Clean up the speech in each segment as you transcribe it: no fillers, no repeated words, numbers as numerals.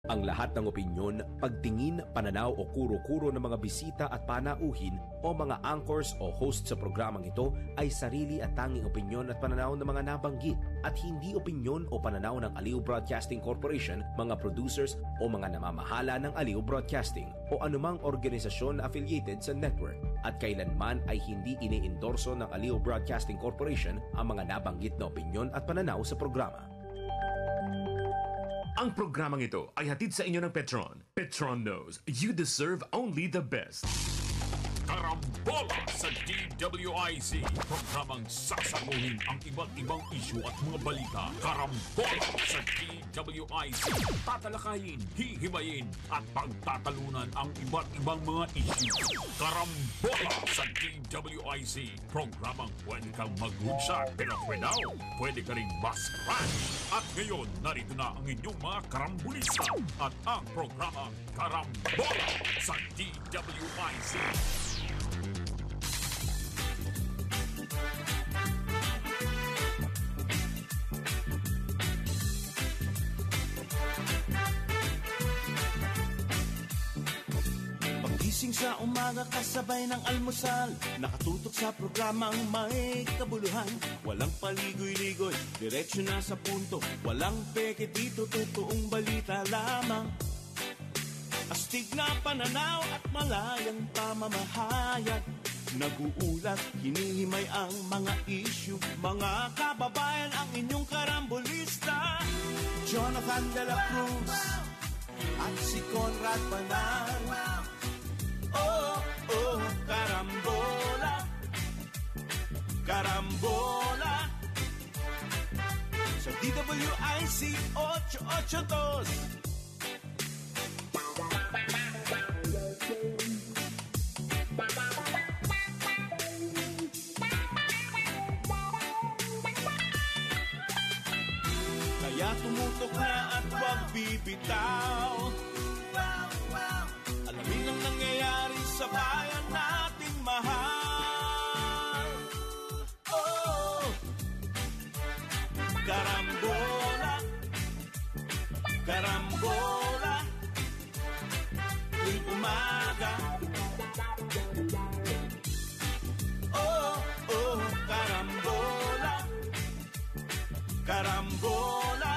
Ang lahat ng opinyon, pagtingin, pananaw o kuro-kuro ng mga bisita at panauhin o mga anchors o host sa programang ito ay sarili at tanging opinyon at pananaw ng mga nabanggit at hindi opinyon o pananaw ng Aliw Broadcasting Corporation, mga producers o mga namamahala ng Aliw Broadcasting o anumang organisasyon na affiliated sa network at kailanman ay hindi iniendorso ng Aliw Broadcasting Corporation ang mga nabanggit na opinyon at pananaw sa programa. Ang programang ito ay hatid sa inyo ng Petron. Petron knows you deserve only the best. Karambola sa DWIZ. Programang sasaguhin ang iba't ibang isyu at mga balita. Karambola sa DWIZ. Tatalakayin, hihimayin at pagtatalunan ang iba't ibang mga isyu. Karambola sa DWIZ. Programang pwede kang mag-hugsa pero pwede ka rin mas-crash. At ngayon, narito na ang inyong mga karambulista at ang programang Karambola sa DWIZ. Pagising sa umaga kasabay ng almusal, nakatutok sa programang may kabuluhan. Walang paligoy-ligoy, diretsyo na sa punto. Walang peke dito, totoong balita lamang. Astig na pananaw at malayang pamamahayag. Nag-uulat, hinihimay ang mga issue. Mga kababayan, ang inyong karambulista, Jonathan De La Cruz at si Conrad Banal. Oh, oh, karambola, karambola sa DWIZ 882. Kaya tumutok na at huwag bibitaw. Alamin ang nangyayari sa bayan nating mahal. Oh, karambola, karambola, tuwing umaga. Oh, oh, karambola, karambola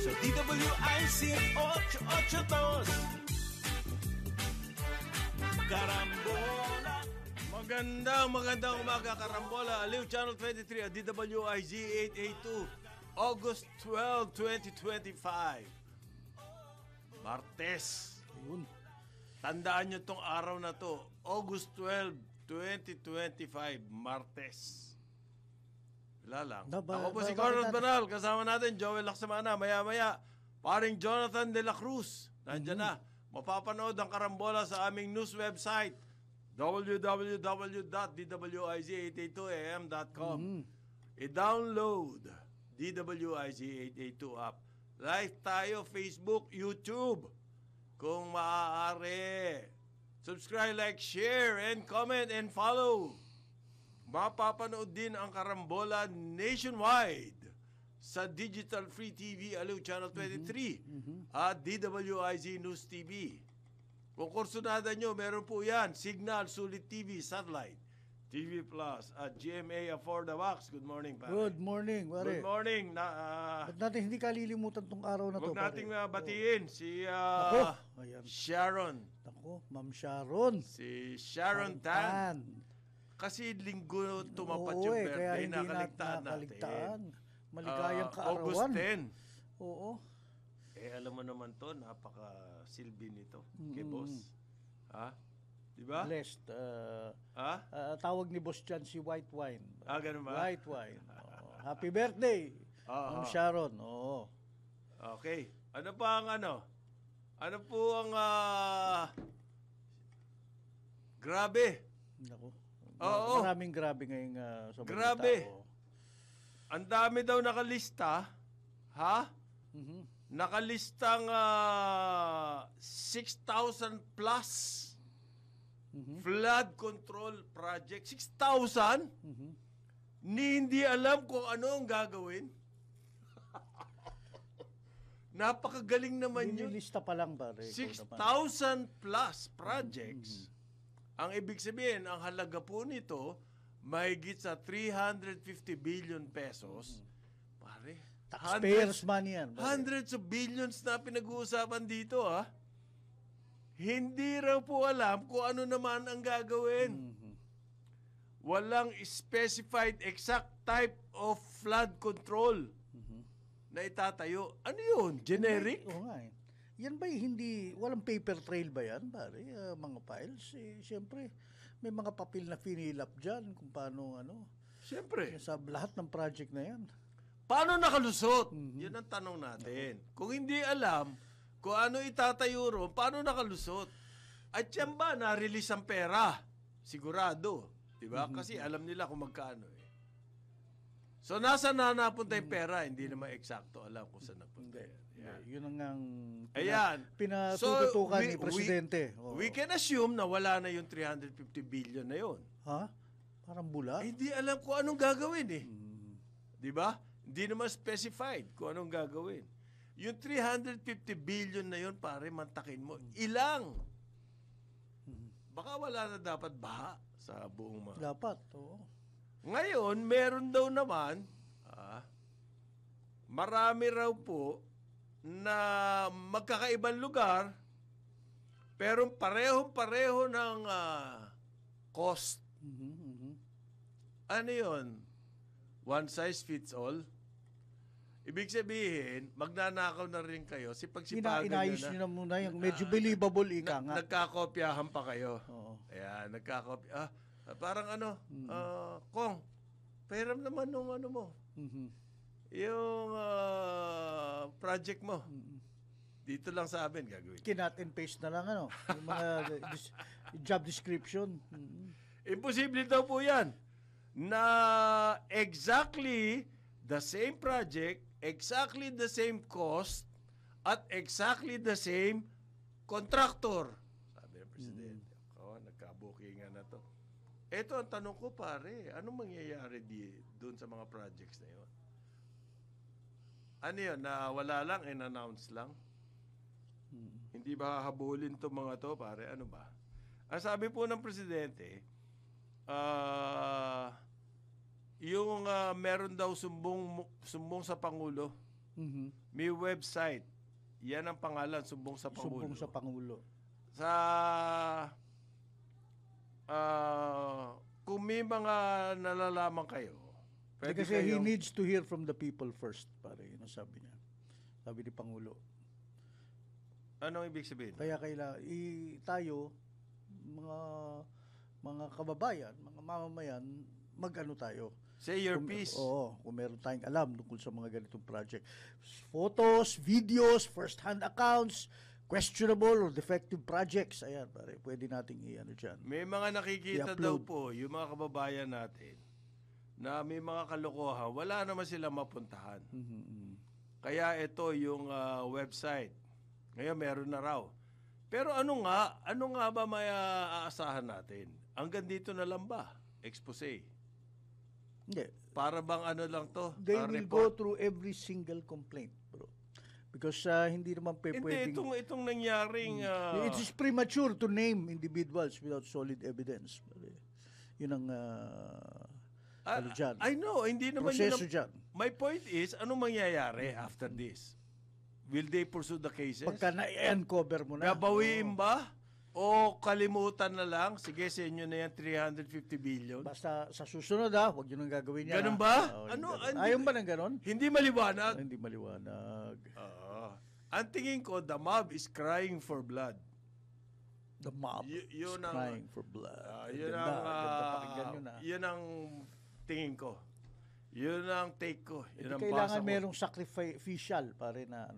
sa DWIZ 882. Karambola. Magandang umaga, Karambola. Aliw Channel 23 at DWIZ 882. August 12, 2025. Martes. Tandaan nyo tong araw na to. August 12, 2025. Martes. Wala lang. Ako po si Conrad Banal. Kasama natin Joel Laksamana. Maya-maya, paring Jonathan De La Cruz. Nandiyan na. Mapapanood ang Karambola sa aming news website www.dwiz882am.com. I-download DWIZ 882 app. Live tayo, Facebook, YouTube. Kung maaari, subscribe, like, share, and comment, and follow. Mapapanood din ang Karambola nationwide sa Digital Free TV, Aliw Channel 23 at DWIZ News TV. Kung kursunada nyo, meron po yan. Signal, Sulit TV, Satellite, TV Plus at GMA Afford the Wax. Good morning, pare. Good morning, pare. Good morning. Ba't natin hindi kalilimutan tong araw na to, Huwag pare? nating batiin si ayan. Sharon. Ako, Ma'am Sharon. Si Sharon Tan. Kasi linggo tumapat yung birthday, nakaligtaan natin. Maligayang kaarawan. August 10. Oo. Alam mo naman to, napaka-silbi nito kay boss. Ha? Diba? Blessed. Tawag ni boss dyan si White Wine. Ganun ba? White Wine. Happy birthday, Ma'am Sharon. Oo. Okay. Ano pa ang ano? Ano po ang grabe? Naku. Oo. Maraming grabe ngayong sa balita. Grabe. Ang dami daw nakalista. Ha? Nakalistang 6,000 plus flood control project. 6,000? Ni hindi alam kung ano ang gagawin. Napakagaling naman yun. Nililista pa lang ba? 6,000 plus projects. Ang ibig sabihin, ang halaga po nito, mahigit sa 350 billion pesos. Pare, Taxpayers money yan. Pare. hundreds of billions na pinag-uusapan dito, ha? Hindi raw po alam kung ano naman ang gagawin. Walang specified exact type of flood control na itatayo. Ano yun? Generic? Oo nga eh. Yan ba hindi, walang paper trail ba yan, pare? Mga files, siyempre, may mga papel na finilap dyan kung paano, Siyempre. sa lahat ng project na yan. Paano nakalusot? Yan ang tanong natin. Kung hindi alam kung ano itatayo ro, paano nakalusot? At yan ba, na-release ang pera? Sigurado. Diba? Kasi alam nila kung magkano eh. So, nasa na napunta yung pera? Hindi naman eksakto alam kung saan napunta yan. Yun ang Ayan. pinatututukan ni Presidente. We can assume na wala na yung 350 billion na yun. Ha? Parang bula? Hindi alam kung anong gagawin eh. Di ba? Hindi naman specified kung anong gagawin. Yung 350 billion na yun, pare, mantakin mo. Ilang? Baka wala na dapat baha sa buong mga. Dapat, oo. Ngayon, meron daw naman, marami raw po na magkakaibang lugar, pero parehong-pareho ng cost. Ano yun? One size fits all? Ibig sabihin, magnanakaw na rin kayo. Pagsipagan Inayos nyo nyo na muna yung medyo believable ika nga. Nagkakopyahan pa kayo. Oo. Ayan, nagkakopya. Parang Kong, pahiram naman nung ano mo. Yung project mo. Dito lang sa amin gagawin. Kinat and paste na lang yung mga job description. Imposible daw po yan. Na exactly the same project, exactly the same cost, at exactly the same contractor. Sabi ng Presidente. Nagkabukingan na to. Ito ang tanong ko, pare. Anong mangyayari doon sa mga projects na yun? Ano yun? Na wala lang, in-announce lang? Hindi ba hahabulin to mga to, pare? Ano ba? Ang sabi po ng Presidente, yung meron daw sumbong sa Pangulo. May website. Yan ang pangalan, sumbong sa Pangulo. Sumbong sa Pangulo. Sa kung may mga nalalaman kayo, pwede Kasi he kayong needs to hear from the people first, pare. Yun ang sabi niya. Sabi ni Pangulo. anong ibig sabihin? Kaya tayo, mga kababayan, mga mamamayan, mag-ano tayo. Say your piece. Oo, kung meron tayong alam tungkol sa mga ganitong project. Photos, videos, first-hand accounts, questionable or defective projects. Ayan, pare, pwede nating i-ano dyan. May mga nakikita I-upload. daw po, yung mga kababayan natin, na may mga kalokohan, wala naman sila mapuntahan. Kaya ito yung website. Ngayon meron na raw. Pero ano nga ba may aasahan natin? Hanggang dito na lang ba? Expose. Hindi. Para bang ano lang to? They will go report? through every single complaint, bro. Because hindi naman Hindi, pwedeng... itong nangyaring... It is premature to name individuals without solid evidence. Pare. Yun ang... ano dyan? I know, hindi naman Proseso dyan. My point is, anong mangyayari after this? Will they pursue the cases? Pagka na-uncover mo na. Babawiin ba? O kalimutan na lang? Sige, sa inyo na yan, 350 billion. Basta sa susunod huwag yun ang gagawin niya. Ganun ba? Oo, Ano? ganun. Ayaw ba ng ganon? Hindi maliwanag. Hindi maliwanag. Ang tingin ko, the mob is crying for blood. The mob Yun is ang- crying for blood. Yun Ganda, ang, ganda pakinggan yun, yun ang tingin ko. Yun ang take ko. Yun ang Kailangan basa ko. merong sacrificial pare na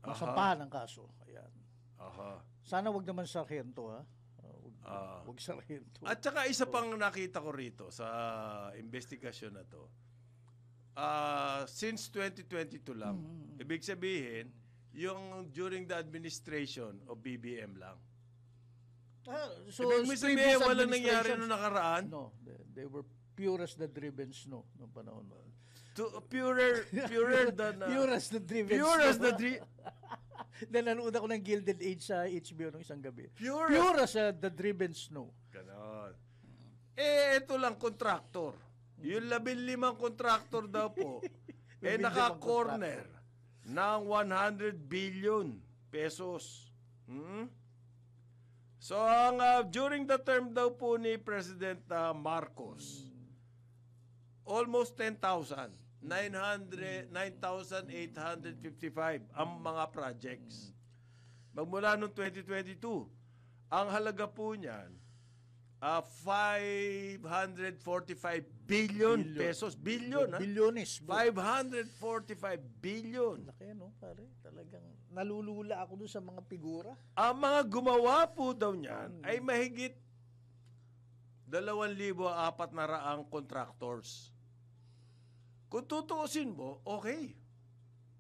masampahan ng kaso. Ayan. Aha. Sana wag naman sarhento ha. Wag sarhento. At saka isa pang nakita ko rito sa investigasyon na to. Since 2022 lang, ibig sabihin, yung during the administration of BBM lang. So Ibig sabihin, previous walang nangyari administrations- nung nakaraan. No, they were pure as the driven snow noong panahon. purer than Pure as the Driven pure as Snow. the dream. Nanood ako ng Gilded Age sa HBO nung isang gabi. Pure Pure as the Driven Snow. Ganon. Ito lang kontraktor. Yung 15 kontraktor daw po, 15 naka-corner ng 100 billion pesos. So, during the term daw po ni President Marcos, almost 9,855 ang mga projects. Magmula noong 2022, ang halaga po niyan, 545 billion pesos. Billion, ha? Bilyones. 545 billion. Laki, no, pare? Talagang nalulula ako dun sa mga figura. Ang mga gumawa po daw niyan ay mahigit 2,400 contractors. Kung tutuusin mo, okay.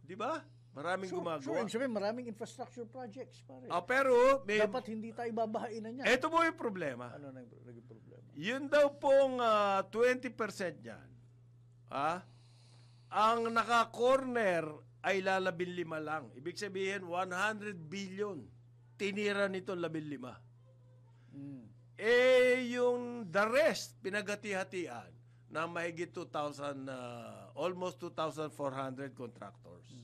Di ba? Maraming gumagawa. Sure, sabihin, maraming infrastructure projects, pare. Pero, Dapat hindi tayo babahain na niya. ito po yung problema. Ano naging problema? Yun daw pong 20% niyan, ang naka-corner ay lalabing 5 lang. Ibig sabihin, 100 billion. Tinira nito 15. Yung the rest, pinagati-hatian na mahigit 2,000, almost 2,400 contractors.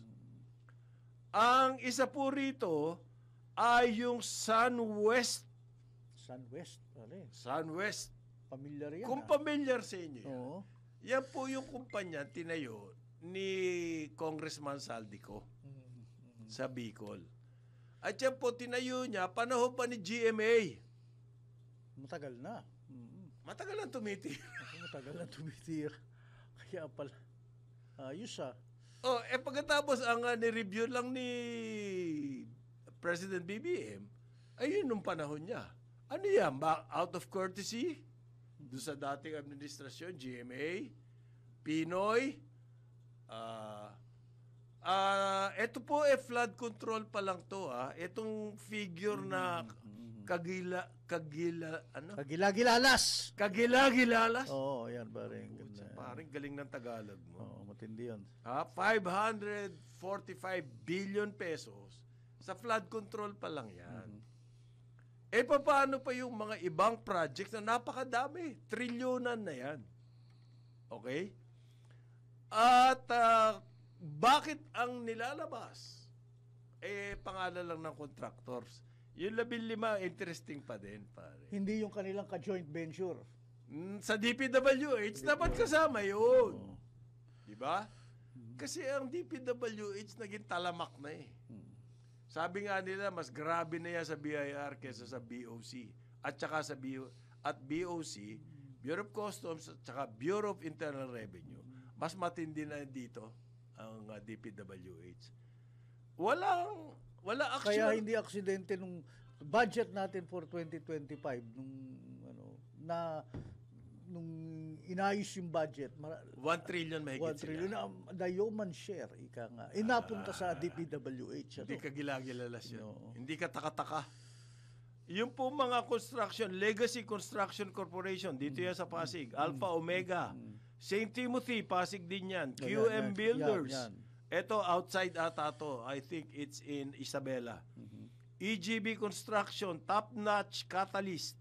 Ang isa po rito ay yung SunWest. SunWest, pare. SunWest. Pamilyar yan. Kung pamilyar sa inyo yan. Oo. Yan po yung kumpanya tinayo ni Congressman Saldico sa Bicol. At yan po tinayo niya panahon pa ni GMA. Matagal na. Matagal lang tumitira. Matagal na tumitira. Kaya pala. Ayos Pagkatapos ang ni-review lang ni President BBM, ayun nung panahon niya. Ano yan? Out of courtesy? Doon sa dating administrasyon, GMA, Pinoy, ito po flood control pa lang to. Itong figure na Kagilagilalas. Kagilagilalas. Oo, yan pare. Ganda. Parang galing ng Tagalog mo. Oo, matindi yan. 545 billion pesos sa flood control pa lang yan. Paano pa yung mga ibang projects na napakadami? Trilyonan na yan. Okay? At bakit ang nilalabas? Pangalan lang ng contractors. Yung 15, interesting pa din, pare. Hindi yung kanilang ka-joint venture. Sa DPWH, dapat kasama yun. Diba? Kasi ang DPWH naging talamak na eh. Sabi nga nila, mas grabe na yan sa BIR kaysa sa BOC. At saka sa BOC, Bureau of Customs at saka Bureau of Internal Revenue, mas matindi na dito ang DPWH. Walang action. Kaya hindi aksidente nung budget natin for 2025 nung inayos yung budget. 1 trillion mahigit 1 trillion sila. the human share, ika nga. Inapunta sa DPWH. Hindi ka gilagilalas yun. No. Hindi ka taka-taka. Yung po mga construction, Legacy Construction Corporation, dito yan sa Pasig, Alpha Omega, St. Timothy, Pasig din yan, QM Builders. Yan. Ito, outside ata to. I think it's in Isabela. EGB Construction, Top Notch Catalyst,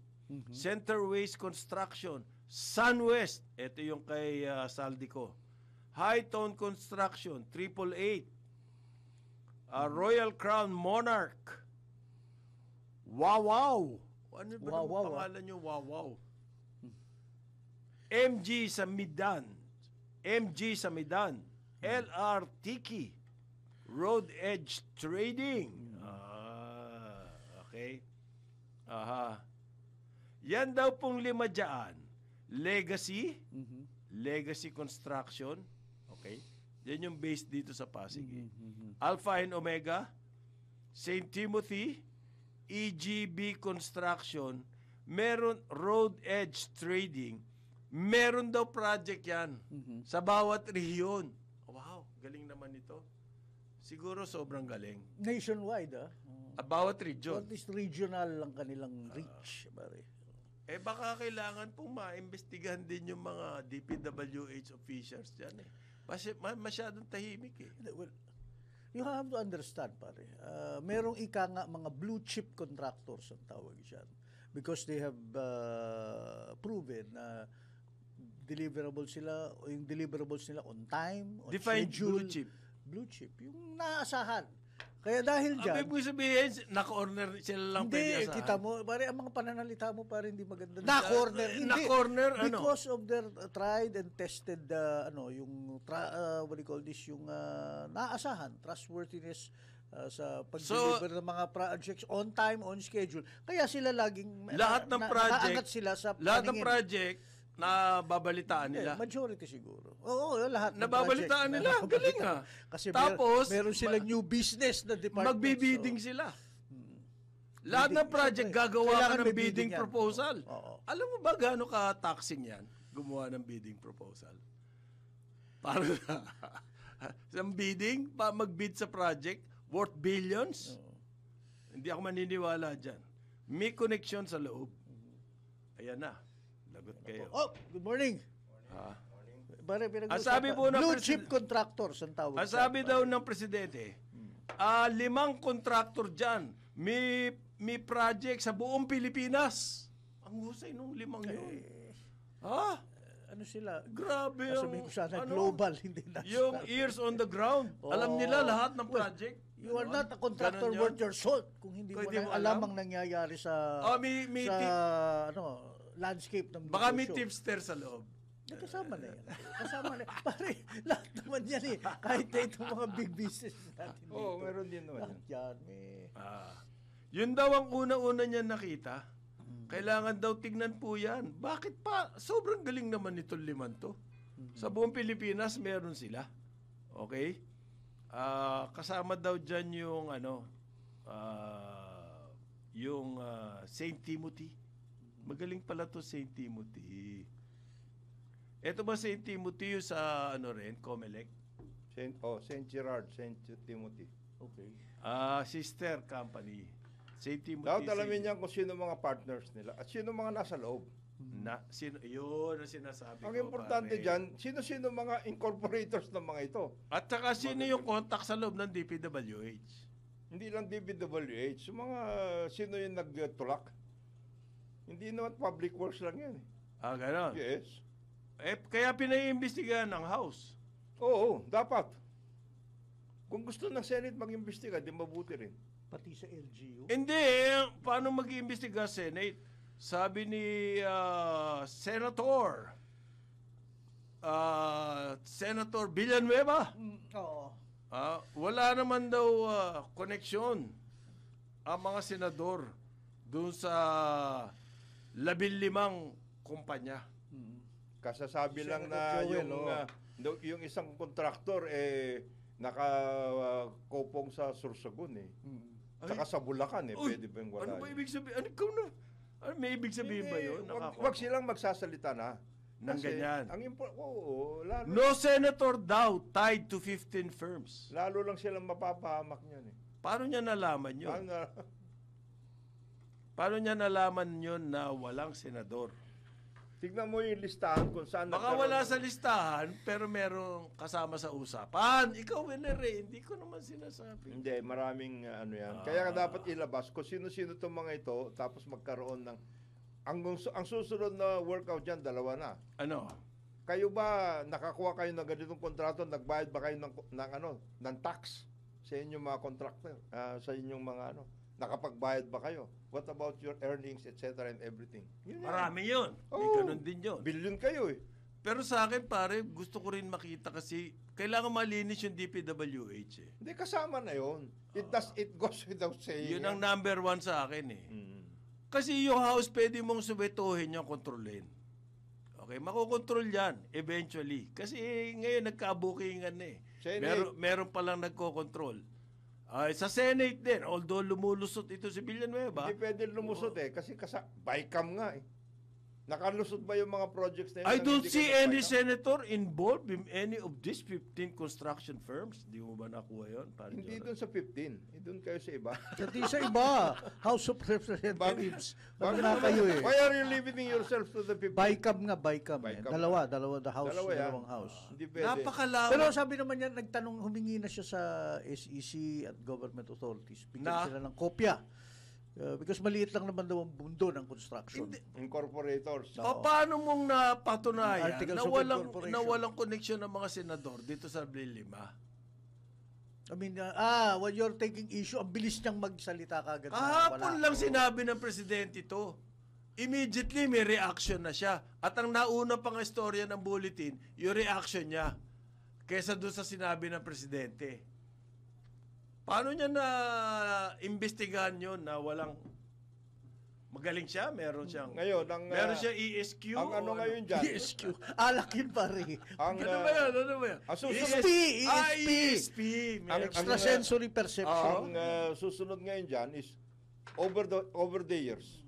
Center Waste Construction, SunWest, ito yung kay Saldico. High Tone Construction, 888, Royal Crown Monarch, Wow! Ano ba Wow, pangalan nyo? Wow! MG sa Midan, LR Tiki, Road Edge Trading. Okay. Yan daw pong 5 dyan. Legacy, Legacy Construction. Okay. Yan yung base dito sa Pasig. Alpha and Omega, St. Timothy, EGB Construction, meron Road Edge Trading, meron daw project yan sa bawat rehiyon. Wow, galing naman ito. Siguro sobrang galing. Nationwide, Bawat region. At least regional lang kanilang reach, pare. Baka kailangan pong maimbestigahan din yung mga DPWH officials dyan eh. Masyadong tahimik eh. Well, you have to understand, pare. Merong ika nga mga blue chip contractors ang tawag dyan. Because they have proven na deliverables sila, o yung deliverables nila on time, on Define schedule. blue chip. Blue chip, yung naasahan. Kaya dahil dyan, Ang ibig sabihin, naka-corner sila lang pwede hindi, asahan. kita mo, pare, ang mga pananalita mo pare hindi maganda. Na-corner, hindi. Na-corner, ano? Because of their tried and tested, yung, what do you call this, yung naasahan, trustworthiness sa pag-deliver ng mga projects on time, on schedule. Kaya sila laging, Lahat ng project, naangat sila sa lahat ng paningin. project na babalitaan Hindi, nila. majority siguro. Oo, lahat ng Nababalitaan project, nila. Galing ah. Kasi Tapos, meron silang new business na department. Magbibidding so, sila. Lahat ng project Siyempre, gagawa kailangan ka ng may bidding bidding yan. proposal. Oo. Alam mo ba gaano ka-taxing yan? Gumawa ng bidding proposal. Para sa bidding, mag-bid sa project, worth billions. Hindi ako maniniwala dyan. May connection sa loob. Ayan na. Lagot kayo. Oh, good morning. Pare, Ang sabi po ng blue president- chip contractors ang tawag. Ang sabi daw ng presidente, 5 contractor dyan. May project sa buong Pilipinas. Ang husay nung 5 yun. Ha? Ano sila? Grabe ang... Sabihin ko sana global, hindi national. Yung ears on the ground. Alam nila lahat ng project. You are Ganon. not a contractor Ganon yun. worth your salt kung hindi Kung mo hindi na mo alam alam. ang nangyayari sa May landscape ng Baka may negosyo. tipster sa loob. Kasama na yan. Kasama na. Pare, lahat naman yan eh. Kahit na itong mga big business natin dito. Oo, meron din naman Lahat yan. May... Yun daw ang una-una niya nakita. Kailangan daw tignan po yan. Bakit pa? Sobrang galing naman itong 5 to. Sa buong Pilipinas, meron sila. Okay? Kasama daw dyan yung St. Timothy. Magaling pala to St. Timothy. Ito ba St. Timothy yung sa Comelec? St. Gerard, St. Timothy. Okay. Sister company. St. Timothy. Dapat alamin niya kung sino mga partners nila at sino mga nasa loob. Yun ang sinasabi ko. Ang importante pare. dyan, sino-sino mga incorporators ng mga ito. At saka sino yung contact sa loob ng DPWH? Hindi lang DPWH, yung mga sino yung nagtulak. Hindi naman public works lang yan. Ganon. Yes. Kaya pinaiimbestigahan ng House. Oo, dapat. Kung gusto ng Senate mag-imbestiga, di mabuti rin. Pati sa LGU. Hindi, paano mag-iimbestiga Senate? Sabi ni Senator Villanueva, Oo. wala naman daw koneksyon ang mga senador doon sa 15 kumpanya. Kasasabi lang Senator na Joel, yung isang kontraktor nakakopong sa Sursogon eh. Saka sa Bulacan eh, pwede ba yung wala? Ano ba ibig sabihin? May ibig sabihin ba yun? Wag silang magsasalita na. Nang ganyan. Lalo, No senator daw tied to 15 firms. lalo lang silang mapapahamak niyan eh. Paano niya nalaman yun? Paano Paano niya nalaman yun na walang senador? Tignan mo yung listahan kung saan Baka wala sa listahan, pero merong kasama sa usapan. Ikaw, Wenere, hindi ko naman sinasabi. Hindi, maraming yan. Kaya dapat ilabas kung sino-sino itong mga ito, tapos magkaroon ng... Ang susunod na workout dyan, 2 na. Ano? Kayo ba, nakakuha kayo ng ganitong kontrato, nagbayad ba kayo ng tax sa inyong mga contractor? Sa inyong mga nakapagbayad ba kayo? What about your earnings, etc. and everything? Yun yan. Marami yun. May Oo. ganun din yun. Billion kayo eh. Pero sa akin, pare, gusto ko rin makita kasi kailangan malinis yung DPWH eh. Hindi, kasama na yun. It goes without saying. Yun ang number 1 sa akin eh. Mm. Kasi yung house, pwede mong subetohin yung kontrolin. Okay, makokontrol yan eventually. Kasi ngayon nagka-bookingan na eh. Senate. Meron palang nagko-control. Sa Senate din, although lumulusot ito si Villanueva. Hindi pwede lumusot eh. Kasi BICAM nga eh. Nakalusot ba yung mga projects na yun? I nang don't hindi see ka any nagpaya? senator involved in any of these 15 construction firms. Di mo ba nakuha yun? Hindi doon sa 15. Doon kayo sa iba. Hindi sa iba. House of Representatives. Ano na naman? kayo eh? Why are you limiting yourself to the 15? Bicam nga, Bicam. Bicam. Dalawa the house, Dalawa yan. dalawang house. Hindi pwede. Napakalawak. Pero sabi naman niya, humingi na siya sa SEC at government authorities. Bigyan Na? sila ng kopya. Because maliit lang naman daw ang mundo ng construction. Incorporators. Paano mong napatunayan Articles na of walang, incorporation. na walang connection ng mga senador dito sa Lima? I mean, when you're taking issue, ang bilis niyang magsalita kagad. na Kahapon wala. lang sinabi ng presidente ito. Immediately may reaction na siya. At ang nauna pang istorya ng bulletin, yung reaction niya kaysa doon sa sinabi ng presidente. Paano niya na imbestigahan yun na walang magaling siya? Meron siyang Ngayon, meron siya ESQ? ang ano o ngayon dyan, ESQ. Alakin pare. ang, Ano ba yan? Ano ba yan? ang susunod, ESP. ESP. Meron Ang- siya. Extrasensory perception. ang susunod ngayon dyan is over the years.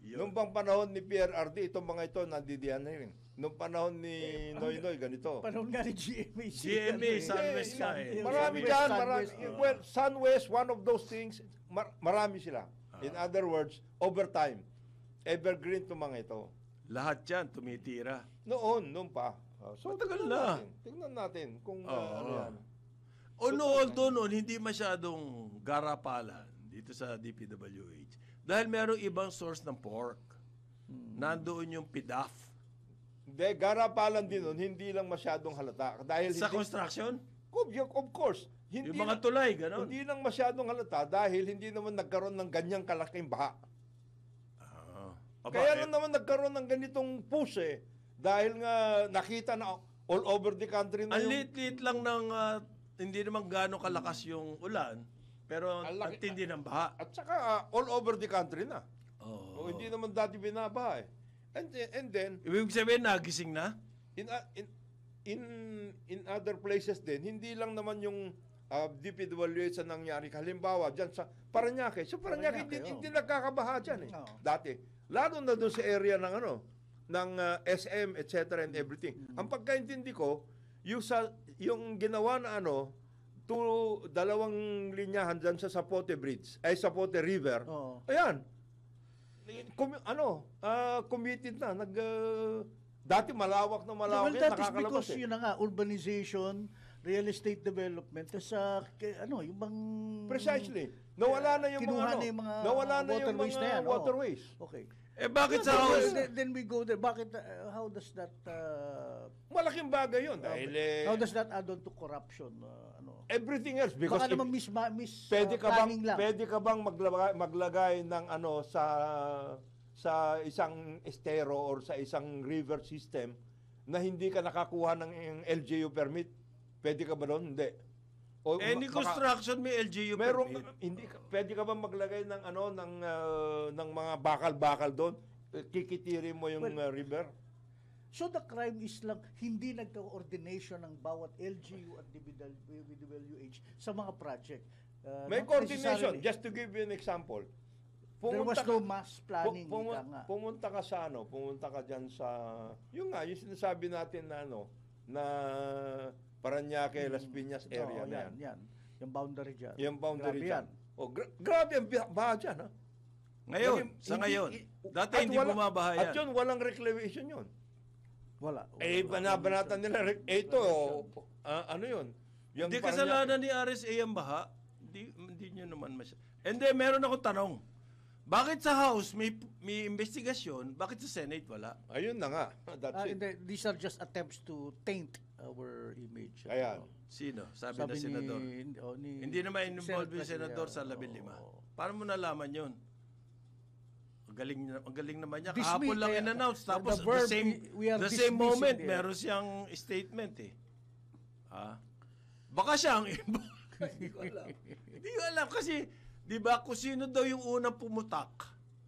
Yun. Nung bang panahon ni PRRD, itong mga ito, nandidiyan na rin. Nung panahon ni Noy Noy, ganito. Panahon nga ni GMA. GMA, Sunwest Eh, ka eh. Marami Sunwest, dyan, Sunwest. Well, Sunwest, one of those things, marami sila. In other words, overtime. Evergreen itong mga ito. Lahat yan, tumitira. Noon pa. So, Matagal tingnan na. natin. Tingnan natin kung Oo. ano yan. Although noon, hindi masyadong garapalan dito sa DPWH. Dahil merong ibang source ng pork. Nandoon yung PIDAF. Hindi, garapalan din nun, hindi lang masyadong halata. Dahil Sa hindi, construction, of course. Hindi yung mga lang- tulay, gano'n. Hindi lang masyadong halata dahil hindi naman nagkaroon ng ganyang kalaking baha. Aba, Kaya lang naman nagkaroon ng ganitong push eh. Dahil nga nakita na all over the country na ang yung... liit-liit lang ng hindi naman gano'ng kalakas yung ulan, pero Ang ang laki- tindi ng baha. At saka all over the country na. Oh. O, hindi naman dati binabaha eh. And then, Ibig sabihin, nagising na? in other places din, hindi lang naman yung DPWH sa nangyari. Halimbawa, dyan sa Parañaque. Sa Parañaque, Parañaque, hindi nagkakabaha dyan eh. Oo. Dati. Lalo na doon sa area ng ng SM, etc. and everything. Ang pagkaintindi ko, yung ginawa na dalawang linyahan dyan sa Zapote Bridge, ay Zapote River. Oo. Ayan. Committed na. Dati malawak na malawak Well, yan, that is nakakalabas because eh. yun na nga, urbanization, real estate development, sa yung bang... Precisely. Nawala na yung Kinuha mga, na yung mga nawala na yung waterways mga na yan, oo. waterways. Okay. Bakit sa Well, house? then we go there. Bakit, how does that... Malaking bagay yun. Dahil how does that add on to corruption? everything else. Because Baka if- naman pwede ka bang planning lang. pwede ka bang maglagay ng sa isang estero or sa isang river system na hindi ka nakakuha ng LGU permit? Pwede ka ba doon? Hindi. O, Any construction may LGU Merong permit. pwede ka ba maglagay ng ng mga bakal-bakal doon? Kikitiri mo yung river? So the crime is lang hindi nagka-coordination ng bawat LGU at DPWH sa mga project. May Not coordination. necessarily. Just to give you an example. There was no mass planning. Pu- ika nga. pumunta ka sa pumunta ka diyan sa yung sinasabi natin na Parañaque, Las Piñas area Oo, na yan. yan. Yung boundary dyan. Yung boundary Grabe dyan. yan. Grabe ang baha dyan, ha? Ngayon, Hindi- sa ngayon. Dati at hindi wala- bumabaha yan. At yun, walang reclamation yun. Wala. Banabanatan nila. Ito, ano yun? Yung Hindi Parañaque. kasalanan ni RSA ang baha. Hindi nyo naman masya. And then, meron akong tanong. Bakit sa House may investigasyon, bakit sa Senate wala? Ayun na nga. That's it. These are just attempts to taint our image. Ayan. Sino? Sabi na senador. Ni Hindi naman involved yung Senate senador President. sa 15. Oo. Paano mo nalaman yun? Ang galing naman niya. This Kahapon week, lang kaya- in-announce. the Tapos verb, we are the same dismissing moment, there. meron siyang statement eh. Baka siya ang Hindi ko alam. Hindi ko alam kasi, di ba, kung sino daw yung unang pumutak,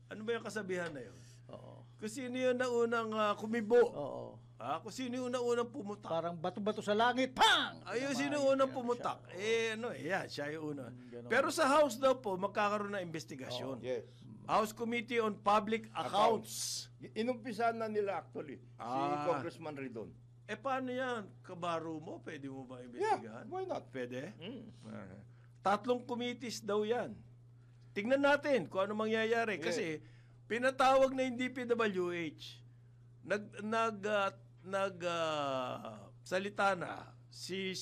ano ba yung kasabihan na yun? Oo. Kung sino yung naunang kumibo. Oo. Kung sino yung naunang pumutak. Parang bato-bato sa langit. Pang! Ayun, sino yung unang pumutak? Yan, siya yung una. Ganon. Pero sa House daw po, magkakaroon ng investigasyon. Yes. House Committee on Public Accounts. Inumpisahan na nila actually, si Congressman Ridon. Paano yan? Kabaro mo? Pwede mo ba Yeah, imbestigahan? why not? Pwede? 3 committees daw yan. Tingnan natin kung ano mangyayari. Kasi pinatawag na yung DPWH. Salita na si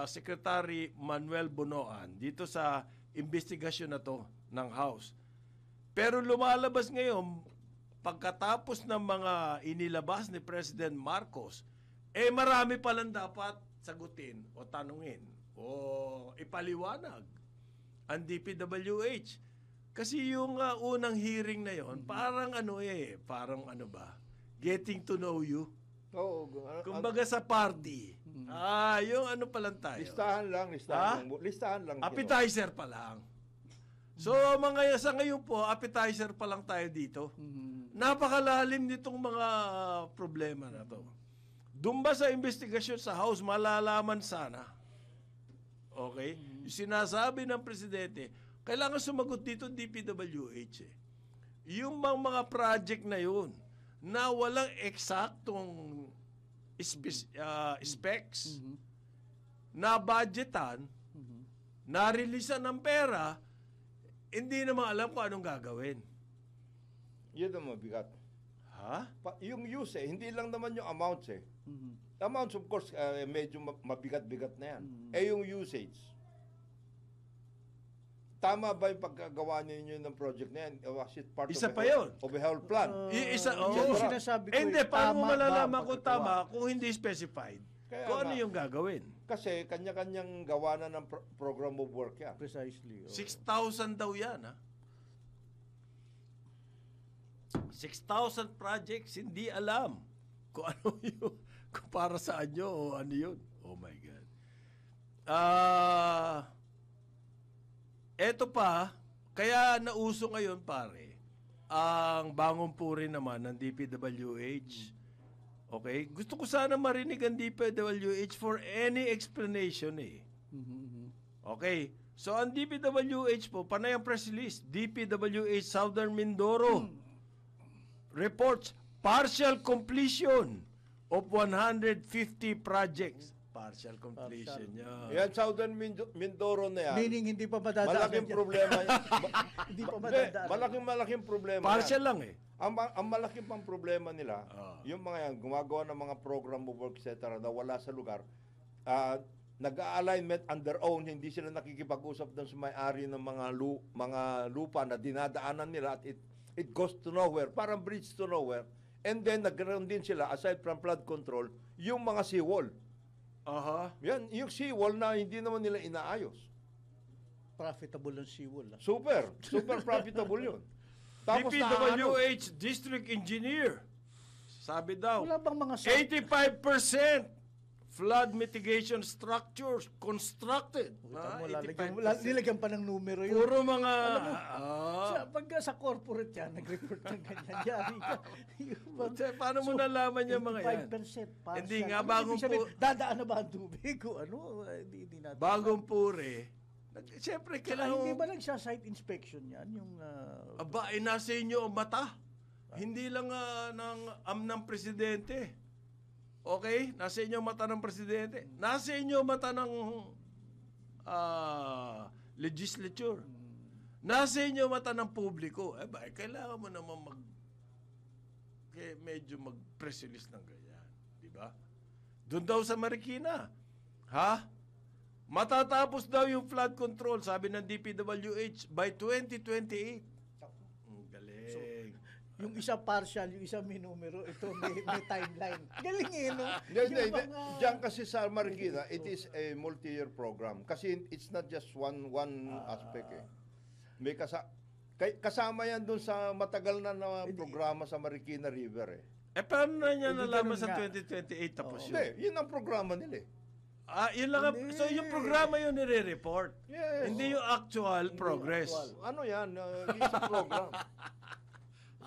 Secretary Manuel Bonoan dito sa investigasyon na to ng House. Pero lumalabas ngayon, pagkatapos ng mga inilabas ni President Marcos, marami palang dapat sagutin o tanungin o ipaliwanag ang DPWH. Kasi yung unang hearing na yon, parang getting to know you. Oo. Kumbaga sa party. Yung ano pa lang tayo. Listahan lang. Listahan lang. Appetizer pa lang. So, sa ngayon po, appetizer pa lang tayo dito. Napakalalim nitong mga problema na to. Dumba sa investigasyon sa House, malalaman sana. Okay? Yung sinasabi ng Presidente, kailangan sumagot dito DPWH. Yung mga project na yun, na walang eksaktong specs, na budgetan, na-releasean ng pera, hindi naman alam kung anong gagawin. Yun ang mabigat. Ha? Yung use hindi lang naman yung amounts Amounts of course, medyo mabigat-bigat na yan. Yung usage. Tama ba yung pagkagawa ninyo ng project na yan? Was it part Isa of pa yun. Of a whole plan? Yan yung sinasabi ko. Hindi, paano mo tama malalaman ba kung tama kung hindi specified? Kaya Kung ano nga. yung gagawin? Kasi kanya-kanyang gawa na ng program of work yan. Precisely. 6,000 daw yan, ha? 6,000 projects, hindi alam kung ano yun, kung para saan nyo o ano yun. Oh my God. Eto pa, kaya nauso ngayon, pare, ang Bangon Puri naman ng DPWH. Okay? Gusto ko sana marinig ang DPWH for any explanation Okay? So, ang DPWH po, panay ang press release, DPWH Southern Mindoro reports partial completion of 150 projects. Partial completion Yan, Southern Mindoro na yan. Meaning hindi pa madadaan. Malaking problema yan. Hindi pa madadaan. Malaking problema Partial yan. lang Ang malaki pang problema nila, yung mga yan, gumagawa ng mga program of work, etc., na wala sa lugar, nag-alignment on their own, hindi sila nakikipag-usap doon sa may-ari ng mga lupa na dinadaanan nila at it goes to nowhere, parang bridge to nowhere. And then, nagkaroon din sila, aside from flood control, yung mga seawall. Yan, yung seawall na hindi naman nila inaayos. Profitable ang seawall. Super profitable yun. Tapos DPWH District Engineer, sabi daw, Wala bang mga 85% flood mitigation structures constructed. Nilagyan pa ng numero yun. Puro mga... Pagka sa corporate yan, nag-report ng ganyan. Yari ka. Paano mo nalaman yung mga yan? 85% partial. Hindi nga, bagong dadaan na ba ang tubig? Hindi natin. Bagong Puri. Siyempre, kailangan... Hindi ba nagsasite inspection yan? Yung, nasa inyo ang mata. Hindi lang ng presidente. Okay? Nasa inyo mata ng presidente. Nasa inyo mata ng legislature. Nasa inyo mata ng publiko. Kailangan mo naman medyo mag-press release ng ganyan. Diba? Doon daw sa Marikina. Ha? Matatapos daw yung flood control, sabi ng DPWH, by 2028. Galing. Yung isa partial, yung isa may numero, ito may timeline. Galing no? Diyan kasi sa Marikina, it is a multi-year program. Kasi it's not just one aspect May kasama yan dun sa matagal na programa sa Marikina River paano na niya nalaman sa 2028 tapos yun? Hindi, yun ang programa nila yun lang. So yung programa yun nire-report? Yes. Hindi yung actual progress? Ano yan? Isang program.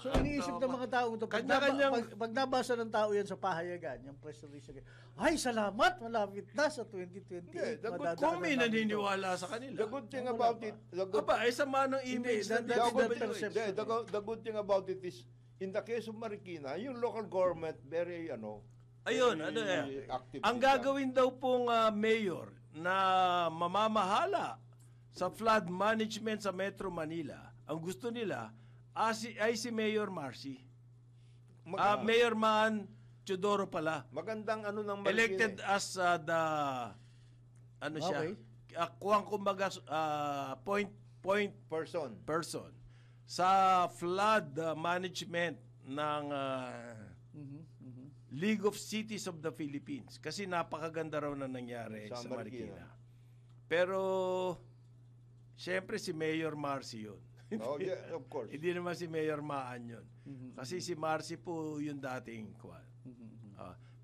So iniisip ng mga tao ito, pag nabasa ng tao yan sa pahayagan, yung press release, ay salamat, malapit na sa 2028. Yeah, Kung may naniniwala sa kanila. The good thing about it, sama ng image na the good thing about it is, in the case of Marikina, yung local government, very, ayun, active. ang gagawin daw pong mayor na mamamahala sa flood management sa Metro Manila, ang gusto nila ay si Mayor Marcy. Mayor Man Teodoro pala. Magandang ng Marikina. Elected as the siya? Kumbaga point person sa flood management ng League of Cities of the Philippines. Kasi napakaganda raw na nangyari sa Marikina. Pero siyempre si Mayor Marcy yun. Oh, yeah, of course. Hindi naman si Mayor Maan yun. Kasi si Marcy po yung dating kwan.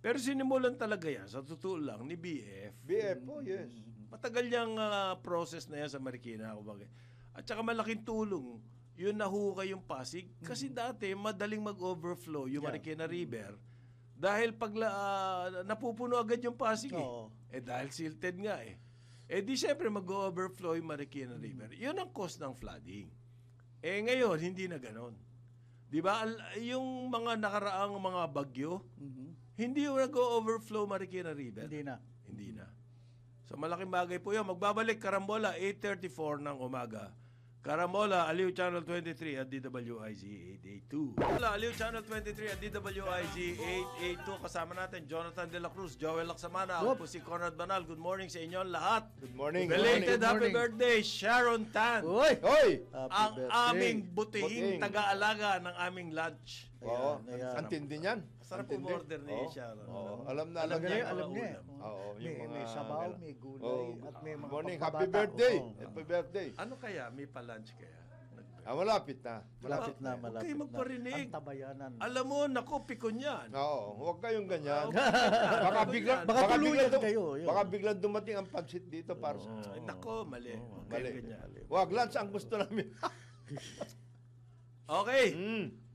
Pero sinimulan talaga yan, sa totoo lang, ni BF. BF po, yes. Matagal yung process na yan sa Marikina. At saka malaking tulong yun nahukay yung Pasig. Kasi dati, madaling mag-overflow yung Marikina River. Dahil pag napupuno agad yung Pasig dahil silted nga di syempre mag-overflow yung Marikina River. Yun ang cause ng flooding. Ngayon, hindi na ganon. Di ba? Yung mga nakaraang mga bagyo, hindi yung nag-overflow Marikina River. Hindi na. So malaking bagay po yun. Magbabalik Karambola, 8:34 ng umaga. Karambola, Aliw Channel 23 at DWIZ 882. Aliw Channel 23 at DWIZ 882. Kasama natin Jonathan De La Cruz, Joel Laksamana. Ako po si Conrad Banal. Good morning sa inyong lahat. Good morning. Belated happy birthday, Sharon Tan. Hoy! Ang aming butihing taga-alaga ng aming lunch. Oo, ang tindi niyan. Sarap umorder ni Sharon. Alam niya. Alam niya. Oo, May sabaw, may gulay, at may mga morning, pampabata. happy birthday. Happy birthday. Ano kaya? May pa-lunch kaya? Malapit na. Malapit na. Huwag kayo magparinig. Ang tabayanan. Alam mo, naku, pikon yan. Oo, huwag kayong ganyan. Baka tuluyan kayo. Baka biglang dumating ang pansit dito para sa... Naku, mali. Mali. Wag, lunch ang gusto namin. Okay.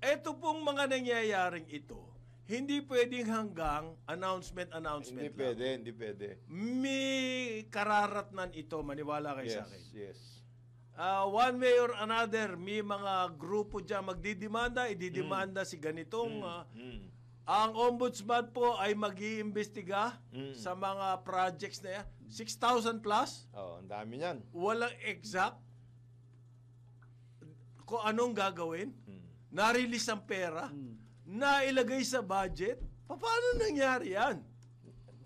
Ito pong mga nangyayaring ito, hindi pwedeng hanggang announcement Hindi lang. Hindi pwede. May kararatnan ito, maniwala kayo sa akin. Yes. One way or another, may mga grupo dyan magdidemanda, ididemanda si ganitong. Ang ombudsman po ay mag-iimbestiga sa mga projects na yan. 6,000 plus. Ang dami niyan. Walang exact kung anong gagawin. Na-release ang pera. Nailagay sa budget. Paano nangyari yan?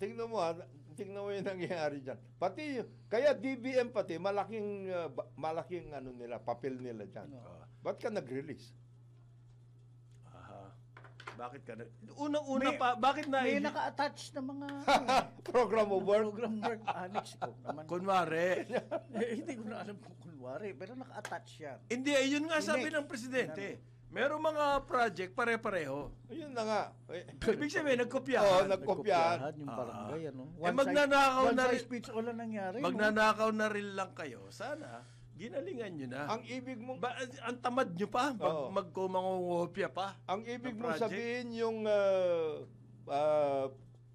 Tingnan mo yung nangyayari dyan. Pati, kaya DBM pati, malaking papel nila dyan. Ba't ka nag-release? Bakit ka Unang-una bakit na... May naka-attach na mga... Program of work? Program work annex ko. Kunwari. Hindi ko na alam kung kunwari, pero naka-attach yan. Hindi, yun nga sabi ng presidente. Merong mga project pare-pareho. Ayun na nga. Ibig sabihin, nagkopyahan. Nagkopyahan. Yung barangay, ano? Magnanakaw na rin. One size fits all ang nangyari. Magnanakaw na rin lang kayo. Sana, ginalingan nyo na. Ang ibig mo... ang tamad nyo pa. Magkumangungopya pa. Ang ibig mo sabihin yung